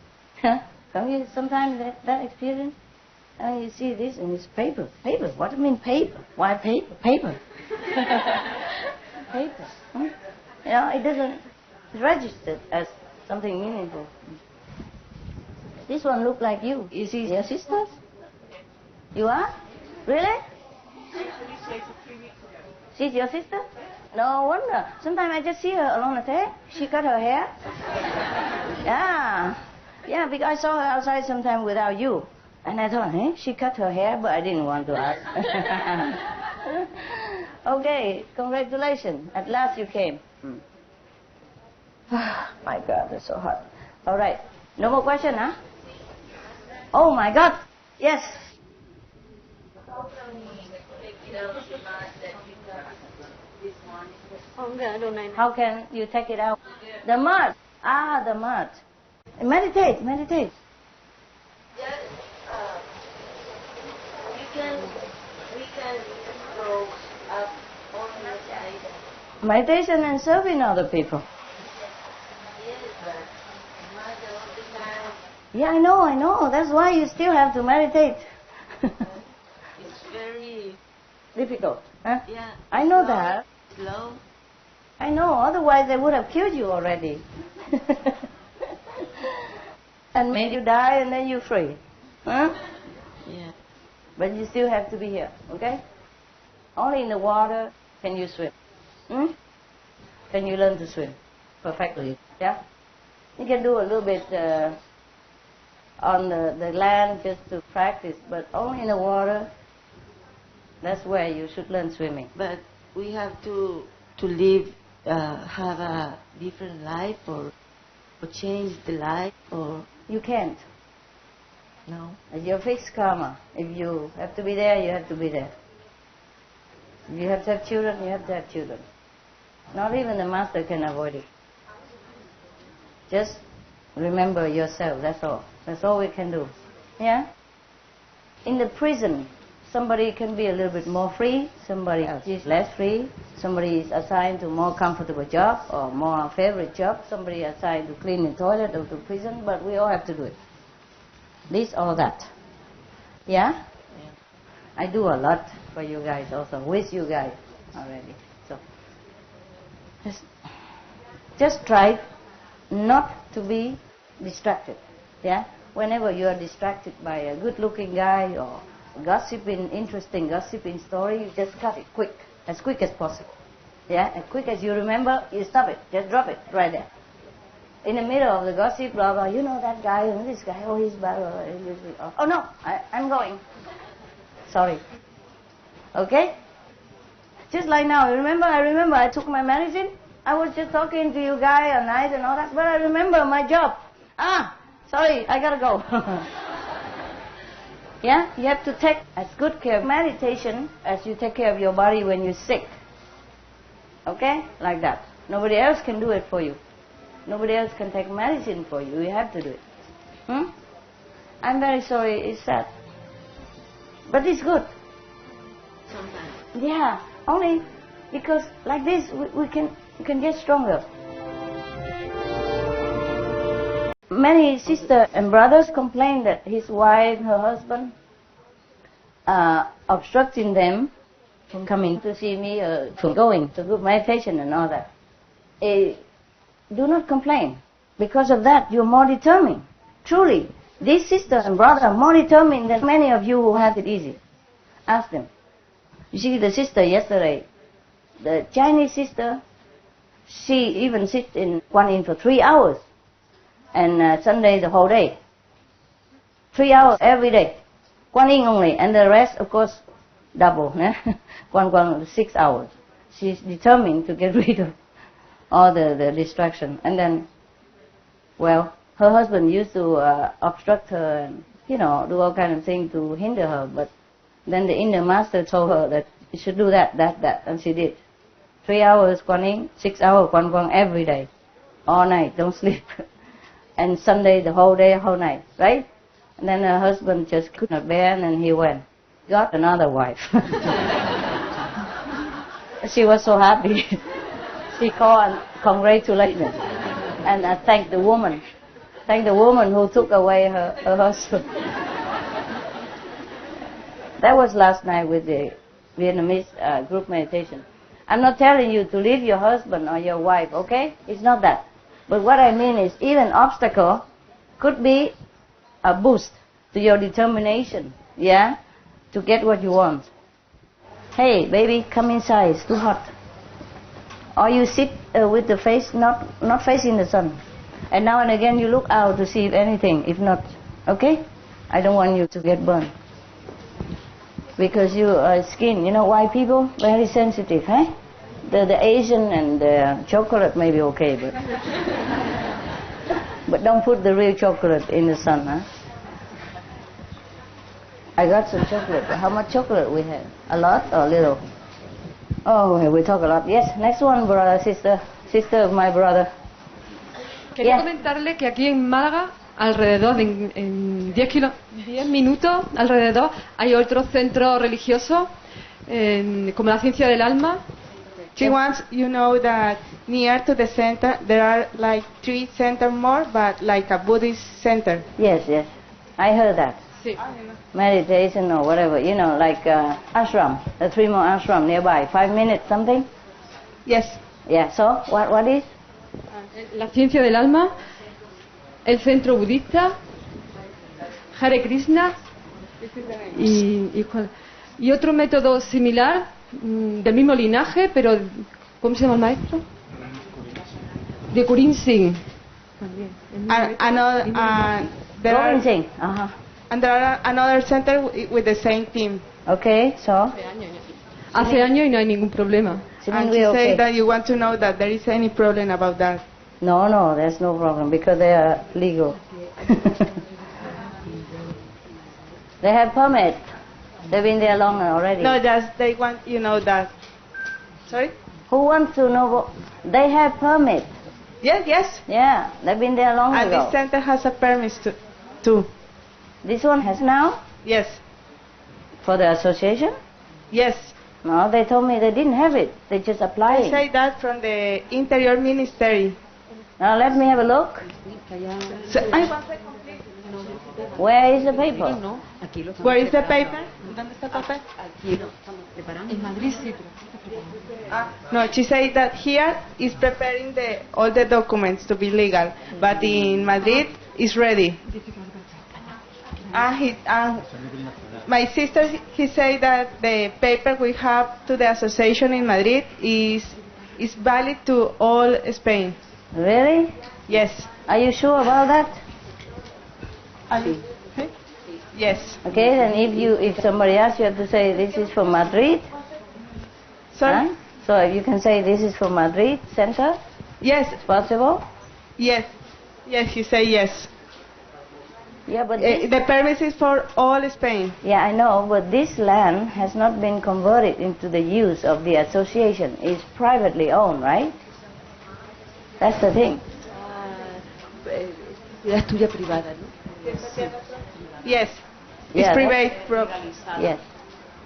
Don't you sometimes that experience? You see this and it's paper. Paper? What do you mean paper? Why paper? Paper. Paper. It doesn't register as something meaningful. This one look like you. Is he your sisters? You are? Really? She's your sister? No wonder. Sometimes I just see her along the tail. She cut her hair. Yeah, because I saw her outside sometime without you. And I thought, she cut her hair, but I didn't want to ask. Okay, congratulations. At last you came. My God, it's so hot. All right. No more question, huh? Oh, my God. Yes. How can you take it out? The mud. The mud. Meditate. Yes, we can grow up on meditation. Meditation and serving other people. Yes, but not all the time. Yeah, I know. That's why you still have to meditate. It's very difficult, huh? Yeah. I know that. Slow. I know, otherwise they would have killed you already. And made you die and then you're free. Huh? Yeah. But you still have to be here, okay? Only in the water can you swim. Can you learn to swim perfectly, yeah? You can do a little bit on the land just to practice, but only in the water, that's where you should learn swimming. But we have to live, have a different life or change the life or... You can't. No. It's your fixed karma. If you have to be there, you have to be there. If you have to have children, you have to have children. Not even the master can avoid it. Just remember yourself, that's all. That's all we can do. Yeah? In the prison, somebody can be a little bit more free, somebody else is less free, somebody is assigned to more comfortable job or more favorite job, somebody assigned to clean the toilet or to prison, but we all have to do it. This or that. Yeah? I do a lot for you guys also, with you guys already. So, just try not to be distracted. Yeah? Whenever you are distracted by a good-looking guy or interesting gossiping story, you just cut it quick as possible. Yeah? As quick as you remember, you stop it. Just drop it right there. In the middle of the gossip, blah, blah, you know that guy and this guy, oh, he's bad. Oh, no, I'm going. Sorry. Okay? Just like now, I remember I took my medicine. I was just talking to you guys all night and all that, but I remember my job. Sorry, I gotta go. Yeah? You have to take as good care of meditation as you take care of your body when you're sick. Okay? Like that. Nobody else can do it for you. Nobody else can take medicine for you. You have to do it. I'm very sorry, it's sad. But it's good. Sometimes. Yeah, only because like this we can get stronger. Many sisters and brothers complain that his wife, her husband, are obstructing them from coming to see me, from going to group meditation and all that. Do not complain. Because of that, you're more determined. Truly, This sister and brother are more determined than many of you who have it easy. Ask them. You see, the sister yesterday, the Chinese sister, she even sits in Guan Yin for 3 hours, and Sunday the whole day. 3 hours every day. Guan Yin only, and the rest, of course, double. Guan 6 hours. She's determined to get rid of all the distraction. And then, well, her husband used to obstruct her and, do all kind of things to hinder her. But then the inner master told her that you should do that, and she did. 3 hours Guan Yin, 6 hours Guan every day, all night, don't sleep. And Sunday the whole day, whole night, right? And then her husband just could not bear, and then he went, got another wife. She was so happy. She called and congratulated me, and I thanked the woman. Thank the woman who took away her husband. That was last night with the Vietnamese group meditation. I'm not telling you to leave your husband or your wife, okay? It's not that. But what I mean is even obstacle could be a boost to your determination, yeah? To get what you want. Hey, baby, come inside, it's too hot. Or you sit with the face not facing the sun. And now and again you look out to see if anything, if not, okay? I don't want you to get burned. Because your skin, white people, very sensitive, eh? The Asian and the chocolate may be okay, but don't put the real chocolate in the sun, huh? I got some chocolate. How much chocolate we have? A lot or little? Oh, we talk a lot. Yes, next one, brother, sister of my brother. Quería comentarle que aquí en Málaga, alrededor de en 10 minutos, alrededor, hay otro centro religioso, como la ciencia del alma. She wants you know that near to the center there are like 3 centers more, but like a Buddhist center. Yes, I heard that. Sí. Meditation or whatever, like ashram, the 3 more ashram nearby, 5 minutes something. Yes. Yeah. So what is? La ciencia del alma, el centro budista, Hare Krishna y otro método similar del mismo linaje, pero ¿cómo se llama el maestro? De Kurin Singh. And there are another center with the same team. Okay, so hace años y no hay ningún problema. And she said that you want to know that there is any problem about that. No, there's no problem because they are legal. They have permit. They've been there long already. No, just they want that. Sorry? Who wants to know? They have permit. Yes. Yeah, they've been there long ago. And this center has a permit too. This one has now? Yes. For the association? Yes. No, they told me they didn't have it. They just applied. I say that from the Interior Ministry. Now let me have a look. Where is the paper? Where is the paper? ¿Dónde está el papel? En Madrid sí. No, she said that here is preparing all the documents to be legal, but in Madrid is ready. My sister, he said that the paper we have to the association in Madrid is valid to all Spain. Really? Yes. Are you sure about that? Yes. Okay, then if somebody asks you, have to say this is from Madrid. Sorry? Huh? So if you can say this is from Madrid center. Yes. It's possible. Yes. Yes, he said yes. Yeah, but the permit is for all Spain. Yeah, I know, but this land has not been converted into the use of the association. It's privately owned, right? That's the thing. Es tuya privada, ¿no? Yes. It's private property. Yes.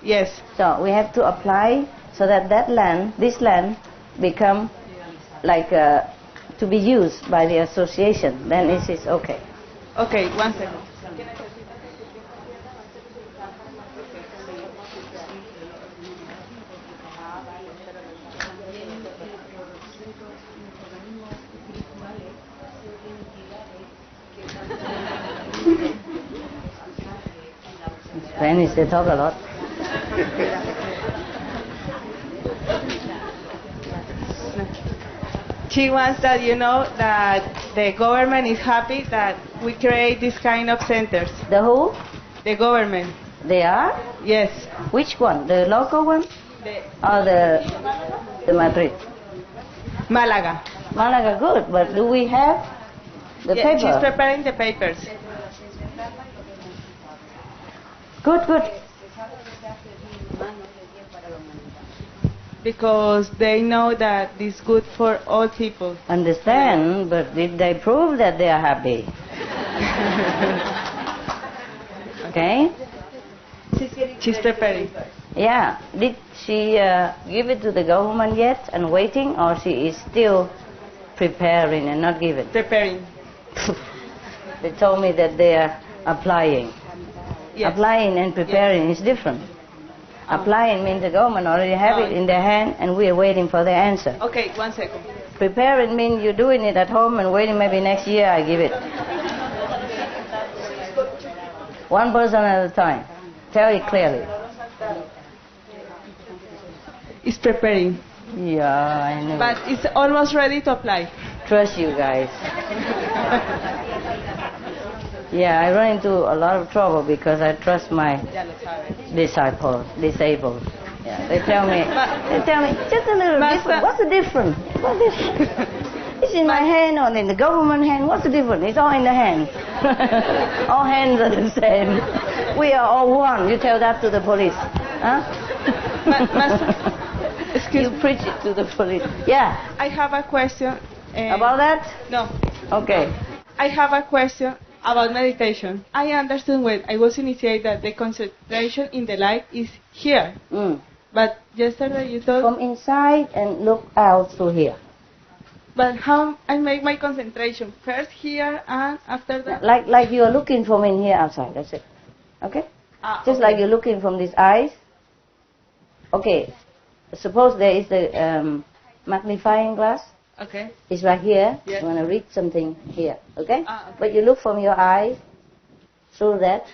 Yes. So we have to apply so that this land become like to be used by the association. Then it is okay. Okay, 1 second. Chinese, they talk a lot. She wants that you know that the government is happy that we create this kind of centers. The who? The government. They are? Yes. Which one? The local one? Or the Madrid? Malaga. Malaga, good. But do we have the paper? She's preparing the papers. Good, good. Because they know that it's good for all people. Understand, but did they prove that they are happy? Okay? She's preparing. Yeah. Did she give it to the government yet and waiting, or she is still preparing and not giving? Preparing. They told me that they are applying. Yes. Applying and preparing is different. Applying means the government already have it in their hand and we are waiting for their answer. Okay, 1 second. Preparing means you're doing it at home and waiting maybe next year I give it. One person at a time. Tell it clearly. It's preparing. Yeah, I know. But it's almost ready to apply. Trust you guys. Yeah, I run into a lot of trouble because I trust my disabled. Yeah, they tell me, just a little different. What's the difference? It's in my hand or in the government hand. What's the difference? It's all in the hand. All hands are the same. We are all one. You tell that to the police, huh? You preach it to the police. Yeah. I have a question. About that? No. Okay. I have a question about meditation. I understood when I was initiated that the concentration in the light is here. But yesterday you told... From inside and look out through here. But how I make my concentration? First here and after that? Like you are looking from in here outside, that's it. Okay? Just like you're looking from these eyes. Okay. Suppose there is the magnifying glass. Okay. It's right here. Yes. You want to read something here, okay? Okay? But you look from your eyes through that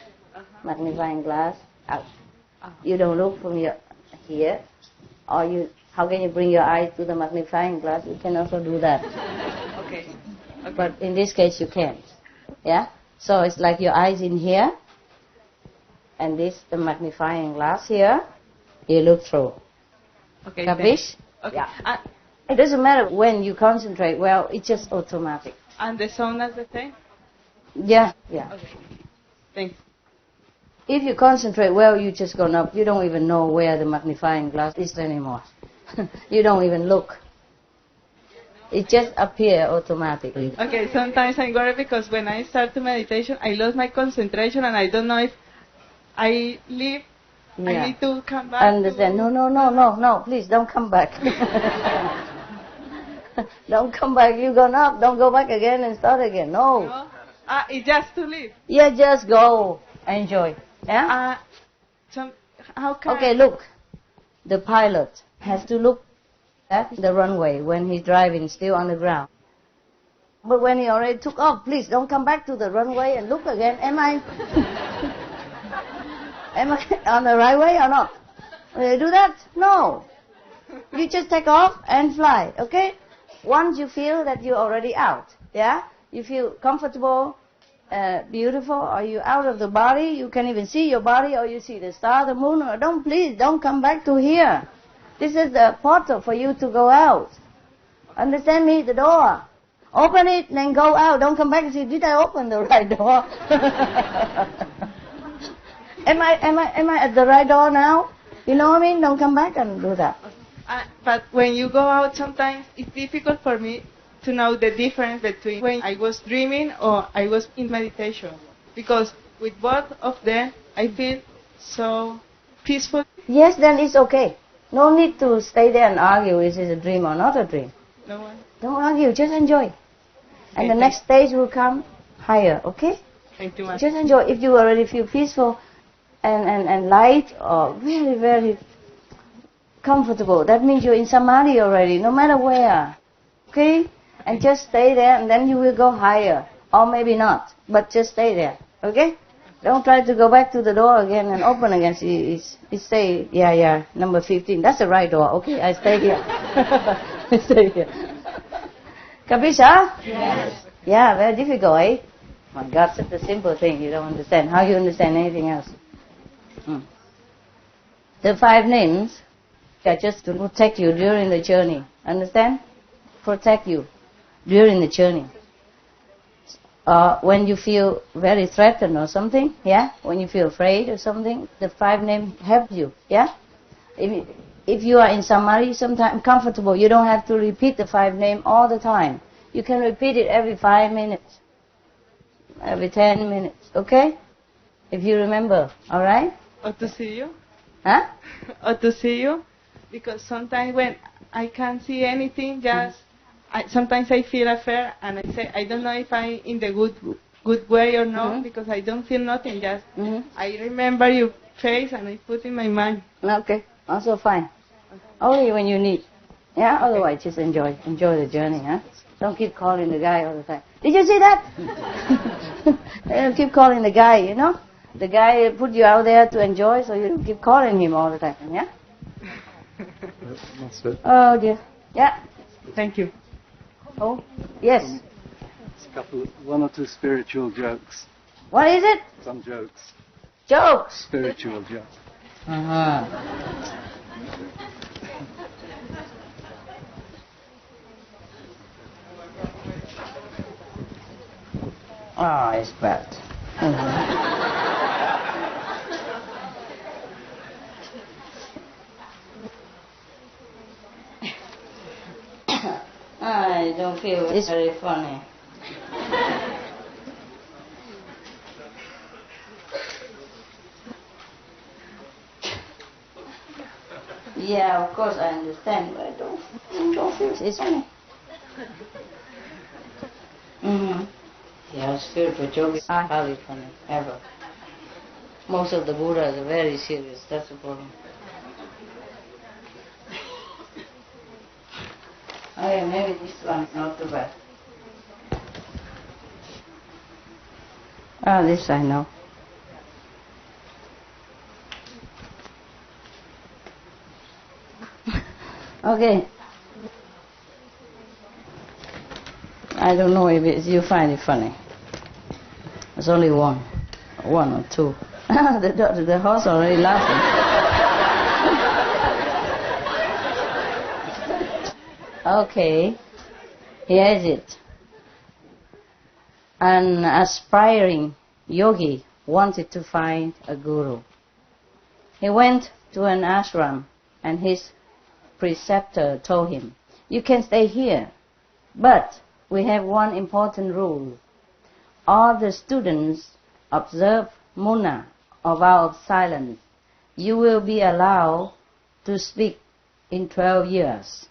magnifying glass out. You don't look from your here, or you. How can you bring your eyes to the magnifying glass? You can also do that. Okay. But in this case, you can't. Yeah. So it's like your eyes in here, and this the magnifying glass here. You look through. Okay. Capish? Okay. Yeah. It doesn't matter when you concentrate. Well, it's just automatic. And the sound is the same? Yeah. Yeah. Okay. Thanks. If you concentrate well, you just gone up. You don't even know where the magnifying glass is anymore. You don't even look. It just appears automatically. Okay, sometimes I'm worried because when I start to meditation, I lose my concentration and I don't know if I leave. Yeah. I need to come back. Understand? No. Please don't come back. Don't come back. You gone up. Don't go back again and start again. No. It's just to leave. Yeah, just go. Enjoy. Yeah? How can Okay, look. The pilot has to look at the runway when he's driving still on the ground. But when he already took off, please don't come back to the runway and look again. Am I on the right way or not? Will you do that? No. You just take off and fly, okay? Once you feel that you're already out, yeah? You feel comfortable, beautiful, or you're out of the body, you can even see your body, or you see the star, the moon, or please don't come back to here. This is the portal for you to go out. Understand me? The door. Open it, then go out. Don't come back and say, did I open the right door? Am I at the right door now? You know what I mean? Don't come back and do that. But when you go out, sometimes it's difficult for me to know the difference between when I was dreaming or I was in meditation. Because with both of them, I feel so peaceful. Yes, then it's okay. No need to stay there and argue, is it a dream or not a dream? No one. Don't argue, just enjoy. And the next stage will come higher, okay? Thank you much. Just enjoy. If you already feel peaceful and light or very, very comfortable, that means you're in samadhi already, no matter where. Okay? And just stay there and then you will go higher. Or maybe not, but just stay there. Okay? Don't try to go back to the door again and open again. It say, yeah, number 15. That's the right door. Okay, I stay here. I stay here. Capisce? Yes. Yeah, very difficult, eh? My God, such a simple thing. You don't understand. How you understand anything else? The 5 names are just to protect you during the journey. Understand? Protect you during the journey. When you feel very threatened or something, yeah? When you feel afraid or something, the 5 names help you, yeah? If you are in samadhi, sometimes comfortable, you don't have to repeat the 5 names all the time. You can repeat it every 5 minutes, every 10 minutes, okay? If you remember, all right? Or to see you. Huh? Or to see you. Because sometimes when I can't see anything, just sometimes I feel afraid, and I say, I don't know if I'm in the good way or not, because I don't feel nothing. Just I remember your face and I put in my mind. Okay, also fine. Only when you need. Yeah, otherwise just enjoy the journey, huh? Don't keep calling the guy all the time. Did you see that? Don't keep calling the guy, you know? The guy put you out there to enjoy, so you don't keep calling him all the time, yeah? Oh dear. Yeah. Thank you. Oh, yes. One or two spiritual jokes. What is it? Some jokes. Jokes. Spiritual jokes. It's bad. I don't feel it's very funny. Yeah, of course I understand, but I don't feel it's funny. Yeah, spiritual jokes are hardly funny, ever. Most of the Buddhas are very serious, that's the problem. Okay, maybe this one's not too bad. This I know. Okay. I don't know if you find it funny. There's only one or two. the horse already laughing. Okay, here is it. An aspiring yogi wanted to find a guru. He went to an ashram, and his preceptor told him, "You can stay here, but we have one important rule. All the students observe muna, or vow of silence. You will be allowed to speak in 12 years.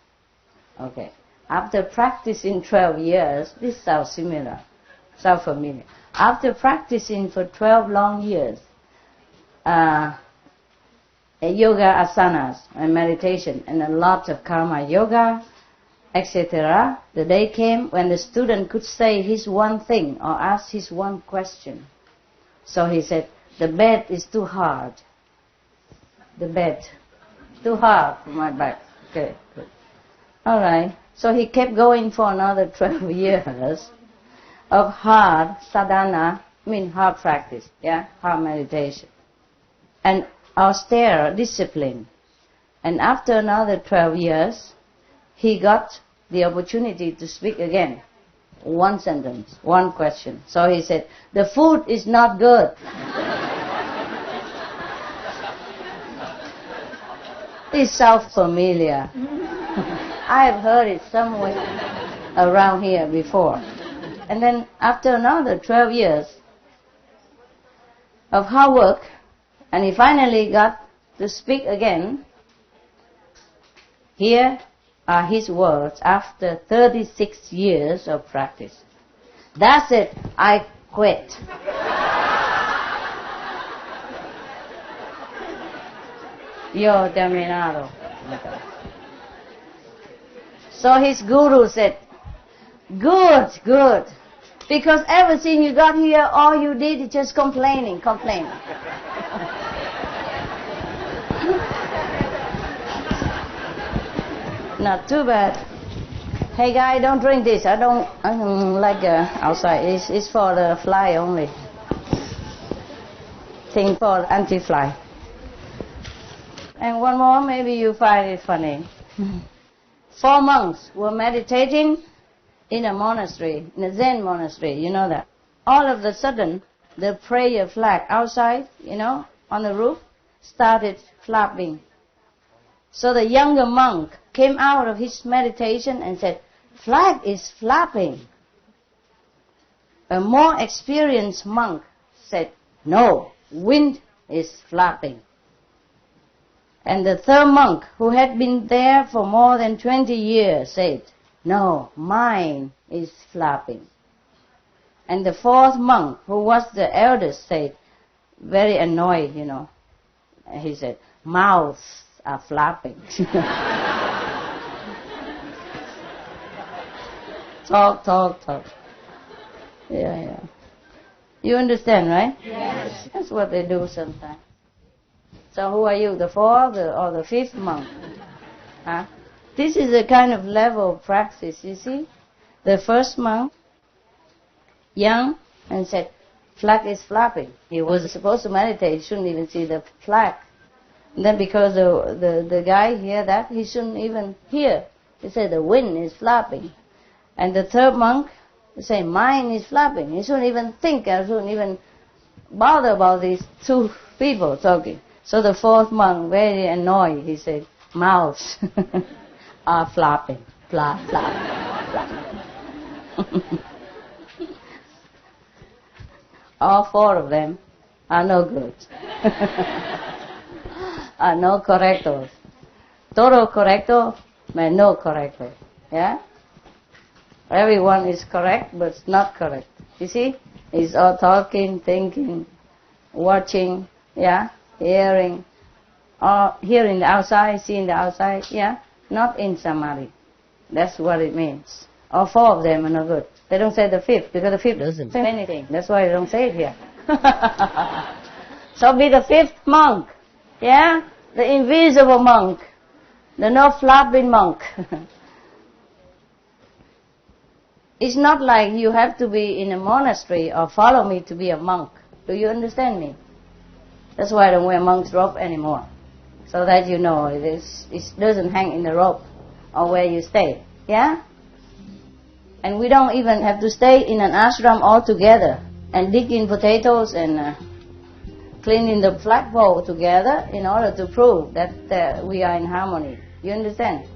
Okay. After practicing 12 years, this sounds familiar. After practicing for 12 long years, yoga asanas and meditation and a lot of karma yoga, etc., the day came when the student could say his one thing or ask his one question. So he said, the bed is too hard. The bed, too hard for my back. Okay, good. All right. So he kept going for another 12 years of hard sadhana, hard practice, hard meditation, and austere discipline. And after another 12 years, he got the opportunity to speak again. One sentence, one question. So he said, the food is not good. This sounds familiar. I've heard it somewhere around here before. And then after another 12 years of hard work, and he finally got to speak again, here are his words after 36 years of practice. That's it, I quit. Yo terminado. So his guru said, good. Because ever since you got here, all you did is just complaining. Not too bad. Hey guy, don't drink this. I don't like outside. It's for the fly only. Thing for anti-fly. And one more, maybe you find it funny. 4 monks were meditating in a monastery, in a Zen monastery, you know that. All of a sudden, the prayer flag outside, on the roof, started flapping. So the younger monk came out of his meditation and said, "Flag is flapping." A more experienced monk said, "No, wind is flapping." And the third monk, who had been there for more than 20 years, said, "No, mind is flapping." And the fourth monk, who was the eldest, said, very annoyed, he said, "Mouths are flapping." Talk. Yeah. You understand, right? Yes. That's what they do sometimes. So who are you, the fourth or the fifth monk? Huh? This is a kind of level of practice, you see. The first monk, young, and said, "Flag is flapping." He was supposed to meditate, he shouldn't even see the flag. And then because the guy hear that, he shouldn't even hear. He said, "The wind is flapping." And the third monk said, "Mind is flapping." He shouldn't even think, I shouldn't even bother about these two people talking. So the fourth monk, very annoyed, he said, "Mouths are flapping, flap. All 4 of them are no good. Are no correctos. Todo correcto, but no correcto. Yeah? Everyone is correct, but it's not correct. You see? It's all talking, thinking, watching, yeah? Hearing, or hearing the outside, seeing the outside, yeah? Not in samadhi. That's what it means. All 4 of them are no good. They don't say the fifth, because the fifth doesn't say anything. That's why they don't say it here. So be the fifth monk, yeah? The invisible monk, the no flapping monk. It's not like you have to be in a monastery or follow me to be a monk. Do you understand me? That's why I don't wear monk's robe anymore. So that you know it doesn't hang in the robe or where you stay. Yeah? And we don't even have to stay in an ashram altogether and digging potatoes and cleaning the flagpole together in order to prove that we are in harmony. You understand?